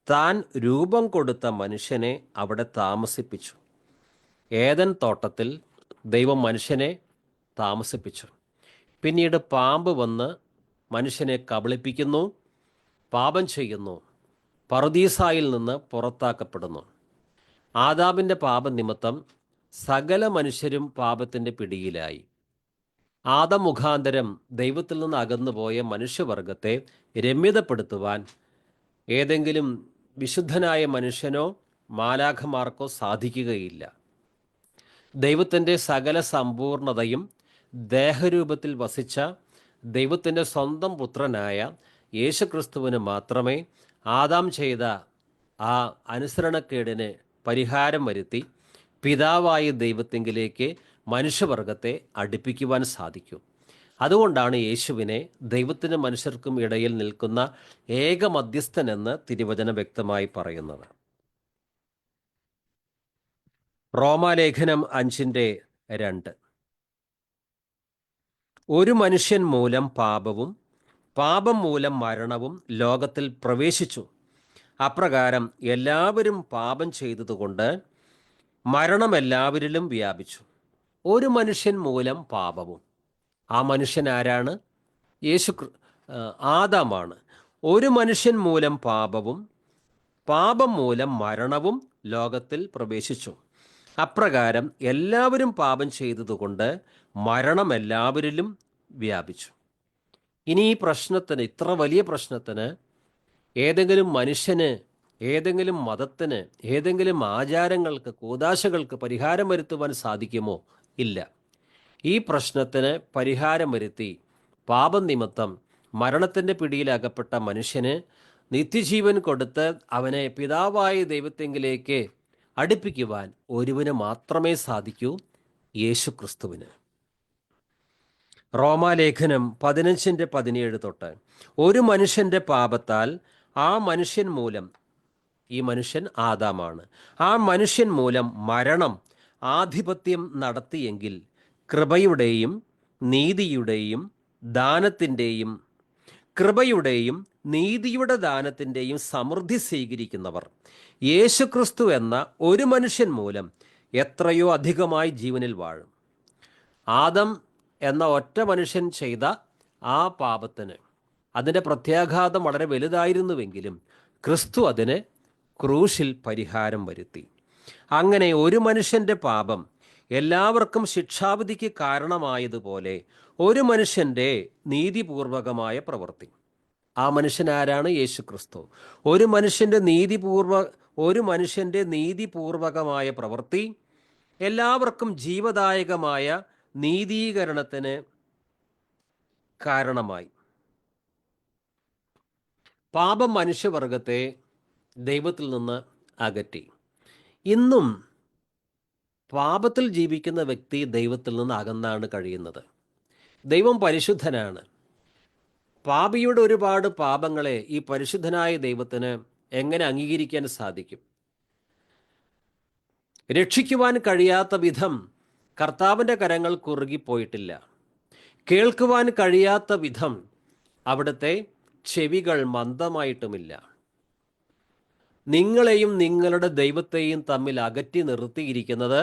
താൻ രൂപം കൊടുത്ത മനുഷ്യനെ അവിടെ താമസിപ്പിച്ചു. ഏദൻ തോട്ടത്തിൽ ദൈവം മനുഷ്യനെ താമസിപ്പിച്ചു. പിന്നീട് പാമ്പ് വന്ന് മനുഷ്യനെ കബളിപ്പിക്കുന്നു, പാപം ചെയ്യുന്നു, പറുദീസായിൽ നിന്ന് പുറത്താക്കപ്പെടുന്നു. ആദാമിൻ്റെ പാപനിമിത്തം സകല മനുഷ്യരും പാപത്തിൻ്റെ പിടിയിലായി. ആദം മുഖാന്തരം ദൈവത്തിൽ നിന്ന് അകന്നുപോയ മനുഷ്യവർഗത്തെ രമ്യതപ്പെടുത്തുവാൻ ഏതെങ്കിലും വിശുദ്ധനായ മനുഷ്യനോ മാലാഖമാർക്കോ സാധിക്കുകയില്ല. ദൈവത്തിൻ്റെ സകല സമ്പൂർണതയും ദേഹരൂപത്തിൽ വസിച്ച ദൈവത്തിൻ്റെ സ്വന്തം പുത്രനായ യേശുക്രിസ്തുവിന് മാത്രമേ ആദാം ചെയ്ത ആ അനുസരണക്കേടിന് പരിഹാരം വരുത്തി പിതാവായ ദൈവത്തിങ്കിലേക്ക് മനുഷ്യവർഗത്തെ അടുപ്പിക്കുവാൻ സാധിക്കൂ. അതുകൊണ്ടാണ് യേശുവിനെ ദൈവത്തിനും മനുഷ്യർക്കും ഇടയിൽ നിൽക്കുന്ന ഏക മധ്യസ്ഥനെന്ന് തിരുവചനം വ്യക്തമായി പറയുന്നത്. റോമാലേഖനം 5:2 ഒരു മനുഷ്യൻ മൂലം പാപവും പാപം മൂലം മരണവും ലോകത്തിൽ പ്രവേശിച്ചു. അപ്രകാരം എല്ലാവരും പാപം ചെയ്തതുകൊണ്ട് മരണം എല്ലാവരിലും വ്യാപിച്ചു. ഒരു മനുഷ്യൻ മൂലം പാപവും. ആ മനുഷ്യൻ ആരാണ്? ആദാമാണ്. ഒരു മനുഷ്യൻ മൂലം പാപവും പാപം മൂലം മരണവും ലോകത്തിൽ പ്രവേശിച്ചു. അപ്രകാരം എല്ലാവരും പാപം ചെയ്തതുകൊണ്ട് മരണം എല്ലാവരിലും വ്യാപിച്ചു. ഇനി ഈ പ്രശ്നത്തിന്, ഇത്ര വലിയ പ്രശ്നത്തിന് ഏതെങ്കിലും മനുഷ്യന്, ഏതെങ്കിലും മതത്തിന്, ഏതെങ്കിലും ആചാരങ്ങൾക്ക്, കൂദാശകൾക്ക് പരിഹാരം വരുത്തുവാൻ സാധിക്കുമോ? ഇല്ല. ഈ പ്രശ്നത്തിന് പരിഹാരം വരുത്തി പാപം നിമിത്തം മരണത്തിൻ്റെ പിടിയിലകപ്പെട്ട മനുഷ്യന് നിത്യജീവൻ കൊടുത്ത് അവനെ പിതാവായ ദൈവത്തെങ്കിലേക്ക് അടുപ്പിക്കുവാൻ ഒരുവന് മാത്രമേ സാധിക്കൂ, യേശുക്രിസ്തുവിന്. റോമാലേഖനം 15:17 തൊട്ട് ഒരു മനുഷ്യൻ്റെ പാപത്താൽ ആ മനുഷ്യൻ മൂലം, ഈ മനുഷ്യൻ ആദാമാണ്, ആ മനുഷ്യൻ മൂലം മരണം ആധിപത്യം നടത്തിയെങ്കിൽ കൃപയുടെയും നീതിയുടെയും ദാനത്തിൻ്റെയും കൃപയുടെയും നീതിയുടെ ദാനത്തിൻ്റെയും സമൃദ്ധി സ്വീകരിക്കുന്നവർ യേശുക്രിസ്തു എന്ന ഒരു മനുഷ്യൻ മൂലം എത്രയോ അധികമായി ജീവനിൽ വാഴും. ആദം എന്ന ഒറ്റ മനുഷ്യൻ ചെയ്ത ആ പാപത്തിന് അതിൻ്റെ പ്രത്യാഘാതം വളരെ വലുതായിരുന്നുവെങ്കിലും ക്രിസ്തു അതിന് ക്രൂശിൽ പരിഹാരം വരുത്തി. അങ്ങനെ ഒരു മനുഷ്യൻ്റെ പാപം എല്ലാവർക്കും ശിക്ഷാവിധിക്ക് കാരണമായതുപോലെ ഒരു മനുഷ്യൻ്റെ നീതിപൂർവകമായ പ്രവൃത്തി, ആ മനുഷ്യൻ ആരാണ്? യേശു ക്രിസ്തു. ഒരു മനുഷ്യൻ്റെ നീതിപൂർവകമായ പ്രവൃത്തി എല്ലാവർക്കും ജീവദായകമായ നീതീകരണത്തിന് കാരണമായി. പാപം മനുഷ്യവർഗത്തെ ദൈവത്തിൽ നിന്ന് അകറ്റി. ഇന്നും പാപത്തിൽ ജീവിക്കുന്ന വ്യക്തി ദൈവത്തിൽ നിന്ന് അകന്നാണ് കഴിയുന്നത്. ദൈവം പരിശുദ്ധനാണ്. പാപിയുടെ ഒരുപാട് പാപങ്ങളെ ഈ പരിശുദ്ധനായ ദൈവത്തിന് എങ്ങനെ അംഗീകരിക്കാൻ സാധിക്കും? രക്ഷിക്കുവാൻ കഴിയാത്ത വിധം കർത്താവിൻ്റെ കരങ്ങൾ കുറുകിപ്പോയിട്ടില്ല. കേൾക്കുവാൻ കഴിയാത്ത വിധം അവിടുത്തെ ചെവികൾ മന്ദമായിട്ടുമില്ല. നിങ്ങളെയും നിങ്ങളുടെ ദൈവത്തെയും തമ്മിൽ അകറ്റി നിർത്തിയിരിക്കുന്നത്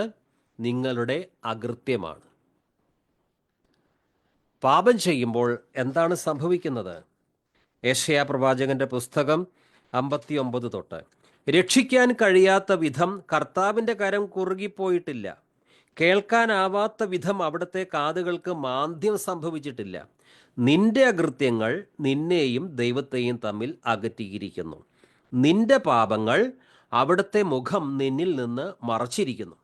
നിങ്ങളുടെ അകൃത്യമാണ്. പാപം ചെയ്യുമ്പോൾ എന്താണ് സംഭവിക്കുന്നത്? യെശയ്യാ പ്രവാചകന്റെ പുസ്തകം 59 തൊട്ട്, രക്ഷിക്കാൻ കഴിയാത്ത വിധം കർത്താവിൻ്റെ കരം കുറുകിപ്പോയിട്ടില്ല, കേൾക്കാനാവാത്ത വിധം അവിടുത്തെ കാതുകൾക്ക് മാന്ദ്യം സംഭവിച്ചിട്ടില്ല. നിന്റെ അകൃത്യങ്ങൾ നിന്നെയും ദൈവത്തെയും തമ്മിൽ അകറ്റിയിരിക്കുന്നു. നിന്റെ പാപങ്ങൾ അവിടുത്തെ മുഖം നിന്നിൽ നിന്ന് മറച്ചിരിക്കുന്നു.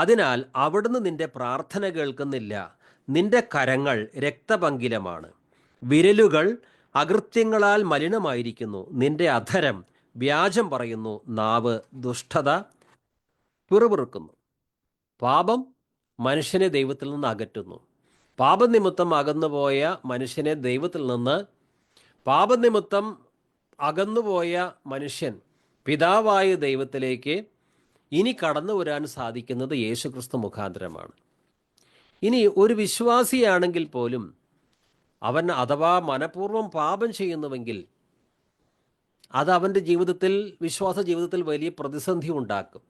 അതിനാൽ അവിടുന്ന് നിന്റെ പ്രാർത്ഥന കേൾക്കുന്നില്ല. നിന്റെ കരങ്ങൾ രക്തപങ്കിലമാണ്, വിരലുകൾ അകൃത്യങ്ങളാൽ മലിനമായിരിക്കുന്നു. നിന്റെ അധരം വ്യാജം പറയുന്നു, നാവ് ദുഷ്ടത പിറുപിറുക്കുന്നു. പാപം മനുഷ്യനെ ദൈവത്തിൽ നിന്ന് അകറ്റുന്നു. പാപനിമിത്തം അകന്നുപോയ മനുഷ്യനെ ദൈവത്തിൽ നിന്ന്, പാപനിമിത്തം അകന്നുപോയ മനുഷ്യൻ പിതാവായ ദൈവത്തിലേക്ക് ഇനി കടന്നു വരാൻ സാധിക്കുന്നത് യേശുക്രിസ്തു മുഖാന്തരമാണ്. ഇനി ഒരു വിശ്വാസിയാണെങ്കിൽ പോലും അവൻ അഥവാ മനഃപൂർവ്വം പാപം ചെയ്യുന്നുവെങ്കിൽ അത് അവൻ്റെ ജീവിതത്തിൽ, വിശ്വാസ ജീവിതത്തിൽ വലിയ പ്രതിസന്ധി ഉണ്ടാക്കും.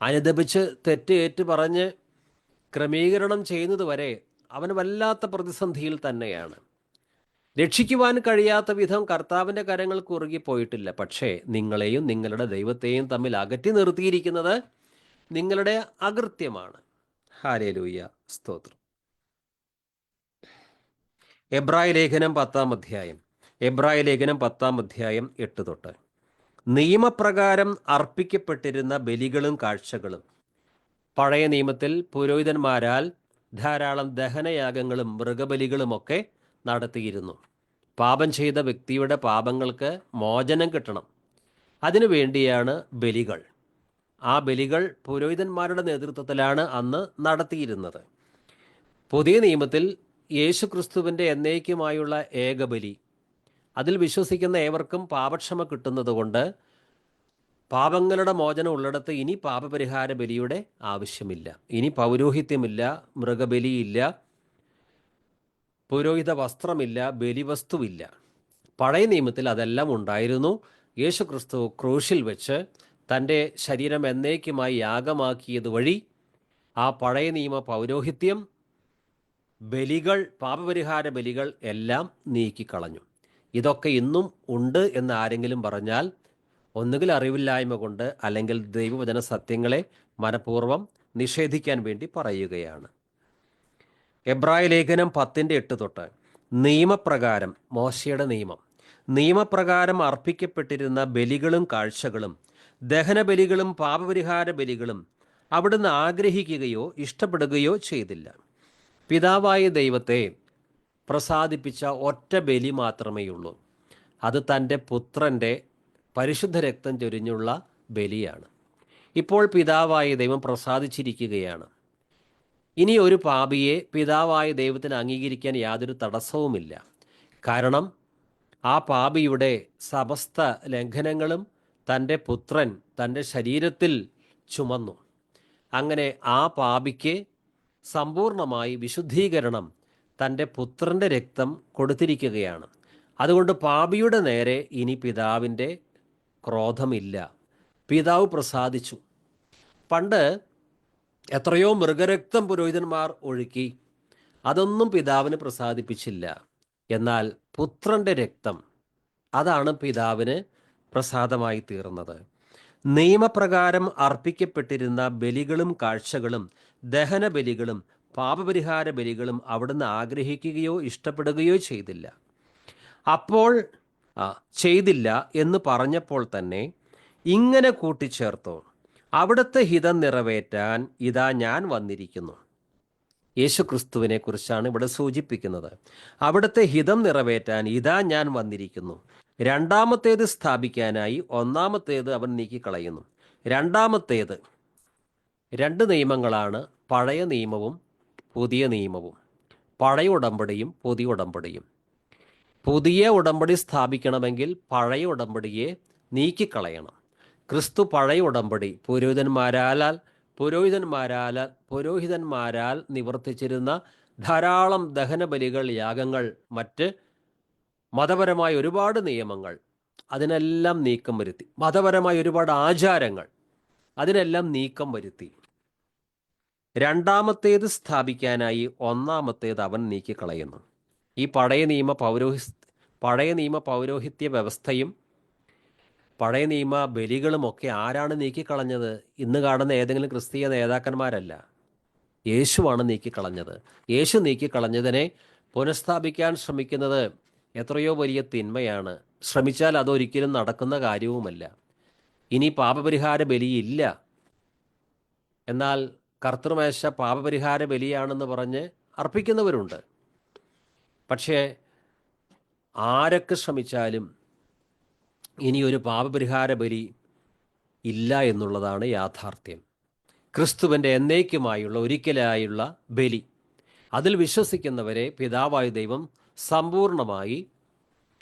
അനുദപിച്ച് തെറ്റ് ഏറ്റു പറഞ്ഞ് ക്രമീകരണം ചെയ്യുന്നത് വരെ അവൻ വല്ലാത്ത പ്രതിസന്ധിയിൽ തന്നെയാണ്. രക്ഷിക്കുവാൻ കഴിയാത്ത വിധം കർത്താവിൻ്റെ കരങ്ങൾ കുറുകിപ്പോയിട്ടില്ല. പക്ഷേ നിങ്ങളെയും നിങ്ങളുടെ ദൈവത്തെയും തമ്മിൽ അകറ്റി നിർത്തിയിരിക്കുന്നത് നിങ്ങളുടെ അകൃത്യമാണ്. ഹല്ലേലൂയ, സ്തോത്രം. എബ്രായ ലേഖനം 10-ാം അധ്യായം 8 തൊട്ട്, നിയമപ്രകാരം അർപ്പിക്കപ്പെട്ടിരുന്ന ബലികളും കാഴ്ചകളും, പഴയ നിയമത്തിൽ പുരോഹിതന്മാരാൽ ധാരാളം ദഹനയാഗങ്ങളും മൃഗബലികളുമൊക്കെ നടത്തിയിരുന്നു. പാപം ചെയ്ത വ്യക്തിയുടെ പാപങ്ങൾക്ക് മോചനം കിട്ടണം. അതിനു വേണ്ടിയാണ് ബലികൾ. ആ ബലികൾ പുരോഹിതന്മാരുടെ നേതൃത്വത്തിലാണ് അന്ന് നടത്തിയിരുന്നത്. പുതിയ നിയമത്തിൽ യേശുക്രിസ്തുവിൻ്റെ എന്നേക്കുമായുള്ള ഏകബലി, അതിൽ വിശ്വസിക്കുന്ന ഏവർക്കും പാപക്ഷമ കിട്ടുന്നതുകൊണ്ട് പാപങ്ങളുടെ മോചനം ഉള്ളിടത്ത് ഇനി പാപപരിഹാര ബലിയുടെ ആവശ്യമില്ല. ഇനി പൗരോഹിത്യമില്ല, മൃഗബലിയില്ല, പുരോഹിത വസ്ത്രമില്ല, ബലിവസ്തുവില്ല. പഴയ നിയമത്തിൽ അതെല്ലാം ഉണ്ടായിരുന്നു. യേശുക്രിസ്തു ക്രൂശിൽ വെച്ച് തൻ്റെ ശരീരം എന്നേക്കുമായി യാഗമാക്കിയത് വഴി ആ പഴയ നിയമ പൗരോഹിത്യം, ബലികൾ, പാപപരിഹാര ബലികൾ എല്ലാം നീക്കിക്കളഞ്ഞു. ഇതൊക്കെ ഇന്നും ഉണ്ട് എന്ന് ആരെങ്കിലും പറഞ്ഞാൽ ഒന്നുകിൽ അറിവില്ലായ്മ കൊണ്ട്, അല്ലെങ്കിൽ ദൈവവചന സത്യങ്ങളെ മനഃപൂർവ്വം നിഷേധിക്കാൻ വേണ്ടി പറയുകയാണ്. എബ്രായ ലേഖനം 10-8 തൊട്ട്, നിയമപ്രകാരം, മോശയുടെ നിയമപ്രകാരം അർപ്പിക്കപ്പെട്ടിരുന്ന ബലികളും കാഴ്ചകളും ദഹനബലികളും പാപപരിഹാര ബലികളും അവിടുന്ന് ആഗ്രഹിക്കുകയോ ഇഷ്ടപ്പെടുകയോ ചെയ്തില്ല. പിതാവായ ദൈവത്തെ പ്രസാദിപ്പിച്ച ഒറ്റ ബലി മാത്രമേയുള്ളൂ. അത് തൻ്റെ പുത്രൻ്റെ പരിശുദ്ധ രക്തം ചൊരിഞ്ഞുള്ള ബലിയാണ്. ഇപ്പോൾ പിതാവായ ദൈവം പ്രസാദിച്ചിരിക്കുകയാണ്. ഇനി ഒരു പാപിയെ പിതാവായ ദൈവത്തിന് അംഗീകരിക്കാൻ യാതൊരു തടസ്സവുമില്ല. കാരണം ആ പാപിയുടെ സമസ്ത ലംഘനങ്ങളും തൻ്റെ പുത്രൻ തൻ്റെ ശരീരത്തിൽ ചുമന്നു. അങ്ങനെ ആ പാപിക്ക് സമ്പൂർണമായി വിശുദ്ധീകരണം തൻ്റെ പുത്രൻ്റെ രക്തം കൊടുത്തിരിക്കുകയാണ്. അതുകൊണ്ട് പാപിയുടെ നേരെ ഇനി പിതാവിൻ്റെ ക്രോധമില്ല. പിതാവ് പ്രസാദിച്ചു. പണ്ട് എത്രയോ മൃഗരക്തം പുരോഹിതന്മാർ ഒഴുക്കി, അതൊന്നും പിതാവിന് പ്രസാദിപ്പിച്ചില്ല. എന്നാൽ പുത്രൻ്റെ രക്തം അതാണ് പിതാവിന് പ്രസാദമായി തീർന്നത്. നിയമപ്രകാരം അർപ്പിക്കപ്പെട്ടിരുന്ന ബലികളും കാഴ്ചകളും ദഹന ബലികളും പാപപരിഹാര ബലികളും അവിടുന്ന് ആഗ്രഹിക്കുകയോ ഇഷ്ടപ്പെടുകയോ ചെയ്തില്ല. അപ്പോൾ ചെയ്തില്ല എന്ന് പറഞ്ഞപ്പോൾ തന്നെ ഇങ്ങനെ കൂട്ടിച്ചേർത്തു, അവിടുത്തെ ഹിതം നിറവേറ്റാൻ ഇതാ ഞാൻ വന്നിരിക്കുന്നു. യേശു ക്രിസ്തുവിനെ കുറിച്ചാണ് ഇവിടെ സൂചിപ്പിക്കുന്നത്. അവിടുത്തെ ഹിതം നിറവേറ്റാൻ ഇതാ ഞാൻ വന്നിരിക്കുന്നു. രണ്ടാമത്തേത് സ്ഥാപിക്കാനായി ഒന്നാമത്തേത് അവൻ നീക്കിക്കളയുന്നു. രണ്ടാമത്തേത് 2 നിയമങ്ങളാണ്, പഴയ നിയമവും പുതിയ നിയമവും, പഴയ ഉടമ്പടിയും പുതിയ ഉടമ്പടിയും. പുതിയ ഉടമ്പടി സ്ഥാപിക്കണമെങ്കിൽ പഴയ ഉടമ്പടിയെ നീക്കിക്കളയണം. ക്രിസ്തു പഴയ ഉടമ്പടി പുരോഹിതന്മാരാൽ നിവർത്തിച്ചിരുന്ന ധാരാളം ദഹനബലികൾ, യാഗങ്ങൾ, മറ്റ് മതപരമായ ഒരുപാട് നിയമങ്ങൾ, അതിനെല്ലാം നീക്കം വരുത്തി. മതപരമായ ഒരുപാട് ആചാരങ്ങൾ, അതിനെല്ലാം നീക്കം വരുത്തി. രണ്ടാമത്തേത് സ്ഥാപിക്കാനായി ഒന്നാമത്തേത് അവൻ നീക്കിക്കളയുന്നു. ഈ പഴയ നിയമ പൗരോഹിത്യ വ്യവസ്ഥയും പഴയ നിയമ ബലികളുമൊക്കെ ആരാണ് നീക്കിക്കളഞ്ഞത്? ഇന്ന് കാണുന്ന ഏതെങ്കിലും ക്രിസ്തീയ നേതാക്കന്മാരല്ല, യേശുവാണ് നീക്കിക്കളഞ്ഞത്. യേശു നീക്കിക്കളഞ്ഞതിനെ പുനഃസ്ഥാപിക്കാൻ ശ്രമിക്കുന്നത് എത്രയോ വലിയ തിന്മയാണ്. ശ്രമിച്ചാൽ അതൊരിക്കലും നടക്കുന്ന കാര്യവുമല്ല. ഇനി പാപപരിഹാര ബലിയില്ല, എന്നാൽ കർത്തൃമേശ പാപപരിഹാര ബലിയാണെന്ന് പറഞ്ഞ് അർപ്പിക്കുന്നവരുണ്ട്. പക്ഷേ ആരൊക്കെ ശ്രമിച്ചാലും ഇനിയൊരു പാപപരിഹാര ബലി ഇല്ല എന്നുള്ളതാണ് യാഥാർത്ഥ്യം. ക്രിസ്തുവിൻ്റെ എന്നേക്കുമായുള്ള ഒരിക്കലായുള്ള ബലി, അതിൽ വിശ്വസിക്കുന്നവരെ പിതാവായ ദൈവം സമ്പൂർണമായി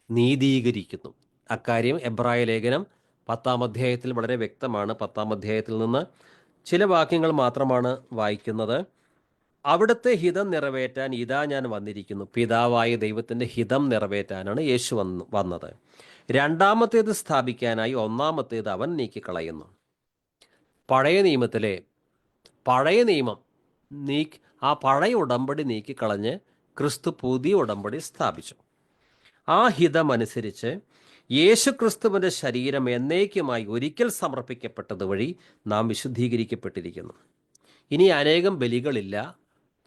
നീതീകരിക്കുന്നു. അക്കാര്യം എബ്രായ ലേഖനം 10-ാം അധ്യായത്തിൽ വളരെ വ്യക്തമാണ്. 10-ാം അധ്യായത്തിൽ നിന്ന് ചില വാക്യങ്ങൾ മാത്രമാണ് വായിക്കുന്നത്. അവിടുത്തെ ഹിതം നിറവേറ്റാൻ ഇതാ ഞാൻ വന്നിരിക്കുന്നു. പിതാവായ ദൈവത്തിൻ്റെ ഹിതം നിറവേറ്റാനാണ് യേശു വന്നത്. രണ്ടാമത്തേത് സ്ഥാപിക്കാനായി ഒന്നാമത്തേത് അവൻ നീക്കിക്കളയുന്നു. പഴയ നിയമം ആ പഴയ ഉടമ്പടി നീക്കിക്കളഞ്ഞ് ക്രിസ്തു പുതിയ ഉടമ്പടി സ്ഥാപിച്ചു. ആ ഹിതമനുസരിച്ച് യേശു ക്രിസ്തുവിൻ്റെ ശരീരം എന്നേക്കുമായി ഒരിക്കൽ സമർപ്പിക്കപ്പെട്ടത് വഴി നാം വിശുദ്ധീകരിക്കപ്പെട്ടിരിക്കുന്നു. ഇനി അനേകം ബലികളില്ല.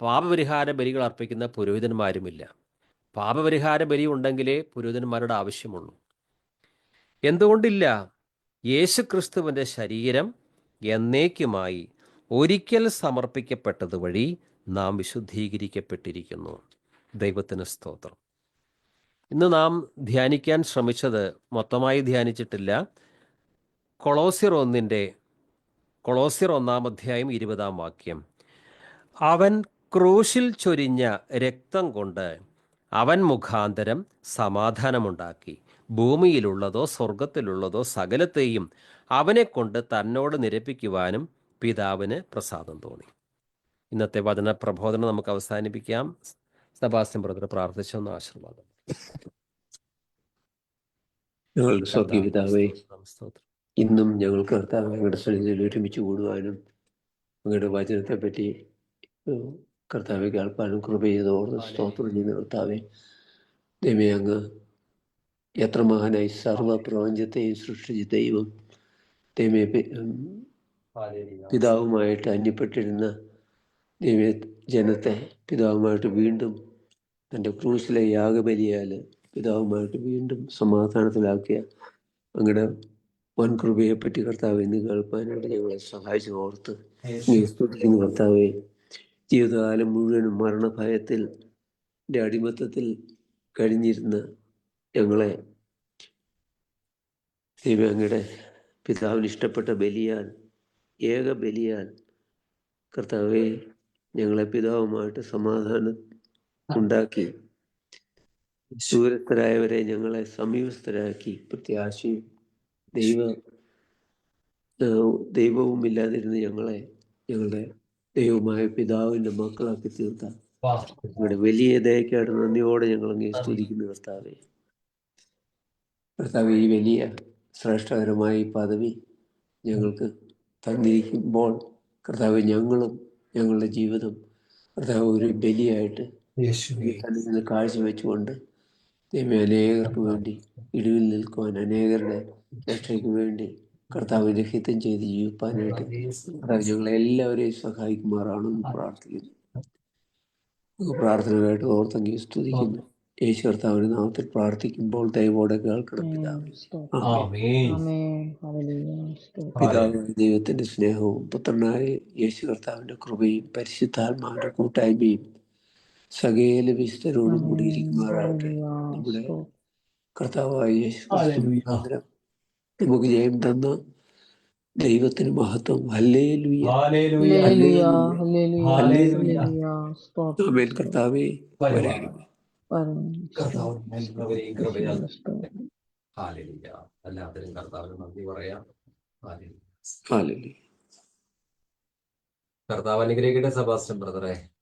പാപപരിഹാര ബലികൾ അർപ്പിക്കുന്ന പുരോഹിതന്മാരുമില്ല. പാപപരിഹാര ബലി ഉണ്ടെങ്കിലേ പുരോഹിതന്മാരുടെ ആവശ്യമുള്ളൂ. എന്തുകൊണ്ടില്ല? യേശു ക്രിസ്തുവിൻ്റെ ശരീരം എന്നേക്കുമായി ഒരിക്കൽ സമർപ്പിക്കപ്പെട്ടത് വഴി നാം വിശുദ്ധീകരിക്കപ്പെട്ടിരിക്കുന്നു. ദൈവത്തിന് സ്തോത്രം. ഇന്ന് നാം ധ്യാനിക്കാൻ ശ്രമിച്ചത്, മൊത്തമായി ധ്യാനിച്ചിട്ടില്ല, കൊളോസ്യർ 1-ാം അധ്യായം 20-ാം വാക്യം. അവൻ ക്രൂശിൽ ചൊരിഞ്ഞ രക്തം കൊണ്ട് അവൻ മുഖാന്തരം സമാധാനമുണ്ടാക്കി, ഭൂമിയിലുള്ളതോ സ്വർഗത്തിലുള്ളതോ സകലത്തെയും അവനെ കൊണ്ട് തന്നോട് നിരപ്പിക്കുവാനും പിതാവിന് പ്രസാദം തോന്നി. ഇന്നത്തെ വചന പ്രബോധനം നമുക്ക് അവസാനിപ്പിക്കാം. സെബാസ്റ്റ്യൻ ബ്രദർ പ്രാർത്ഥിച്ചൊന്ന് ആശീർവാദം.
ഞങ്ങളുടെ സ്വർഗീയ പിതാവേ, ഇന്നും ഞങ്ങൾ കർത്താവ് അങ്ങയുടെ സന്നിധിയിൽ ഒരുമിച്ച് കൂടുവാനും അങ്ങയുടെ വചനത്തെ പറ്റി കർത്താവെ കേൾപ്പാനും കൃപ ചെയ്ത് ഓർത്ത് സ്തോത്രം ചെയ്യുന്ന കർത്താവെ, ദൈവമേ, അങ്ങ് എത്ര മഹാനായി സർവ്വപ്രപഞ്ചത്തെയും സൃഷ്ടിച്ച ദൈവം, ദൈവമേ, പിതാവുമായിട്ട് അന്യപ്പെട്ടിരുന്ന ദൈവമേ ജനത്തെ പിതാവുമായിട്ട് വീണ്ടും തൻ്റെ ക്രൂശിലെ യാഗബലിയാൽ പിതാവുമായിട്ട് വീണ്ടും സമാധാനത്തിലാക്കിയ അങ്ങയുടെ വൻ കൃപയെപ്പറ്റി കർത്താവ് ഇന്ന് കേൾപ്പാനായിട്ട് ഞങ്ങളെ സഹായിച്ച് ഓർത്ത് സ്തുതിക്കുന്ന കർത്താവെ, ജീവിതകാലം മുഴുവനും മരണഭയത്തിൽ അടിമത്തത്തിൽ കഴിഞ്ഞിരുന്ന ഞങ്ങളെ ദൈവം അങ്ങയുടെ പിതാവിന് ഇഷ്ടപ്പെട്ട ബലിയാൽ, ഏക ബലിയാൽ കർത്താവെ ഞങ്ങളെ പിതാവുമായിട്ട് സമാധാനം ഉണ്ടാക്കി, ദൂരസ്ഥരായവരെ ഞങ്ങളെ സമീപസ്ഥരാക്കി, പ്രത്യാശയും ദൈവവും ഇല്ലാതിരുന്ന ഞങ്ങളെ ഞങ്ങളുടെ ദൈവമായ പിതാവിൻ്റെ മക്കളാക്കി തീർത്ത ഞങ്ങളുടെ വലിയ ദയക്കായിട്ട് നന്ദിയോടെ ഞങ്ങൾ അങ്ങേ സ്തുതിക്കുന്നു കർത്താവെ. കർത്താവ്, ഈ വലിയ ശ്രേഷ്ഠകരമായ ഈ പദവി ഞങ്ങൾക്ക് തന്നിരിക്കുമ്പോൾ കർത്താവ്, ഞങ്ങളും ഞങ്ങളുടെ ജീവിതം കർത്താവ് ഒരു ബലിയായിട്ട് കാഴ്ചവെച്ചുകൊണ്ട് ദൈവമേ, അനേകർക്ക് വേണ്ടി ഇടിവിൽ നിൽക്കുവാൻ, അനേകരുടെ രക്ഷയ്ക്ക് വേണ്ടി കർത്താവിന്റെ ഹിതം ചെയ്ത് ജീവിപ്പാനായിട്ട് കർത്താവ് ഞങ്ങളെ എല്ലാവരെയും സഹായിക്കുമാറാണെന്ന് പ്രാർത്ഥിക്കുന്നു. പ്രാർത്ഥനയായിട്ട് ഓർത്തങ്ങി സ്തുതിക്കുന്നു. യേശു കർത്താവിന്റെ നാമത്തിൽ പ്രാർത്ഥിക്കുമ്പോൾ ദൈവോടെ കേൾക്കണം പിതാവേ. പിതാവായ ദൈവത്തിന്റെ സ്നേഹവും പുത്രനായ യേശു കർത്താവിന്റെ കൃപയും പരിശുദ്ധാത്മാവിന്റെ കൂട്ടായ്മയും സകല വിശുദ്ധരോടും കൂടി ഇരിക്കുമാറാകട്ടെ. നമ്മുടെ കർത്താവായ യേശു ക്രിസ്തു നമുക്ക് ജയം തന്ന ദൈവത്തിന് മഹത്വം. ഹല്ലേലൂയ, ഹല്ലേലൂയ, ഹല്ലേലൂയ. ആമേൻ. കർത്താവേ വരേണമേ.
എല്ലാത്തിനും കർത്താവിന് നന്ദി പറയാം.
ഹല്ലേലൂയ.
കർത്താവ് അനുഗ്രഹിക്കട്ടെ. സെബാസ്റ്റ്യൻ ബ്രദറെ.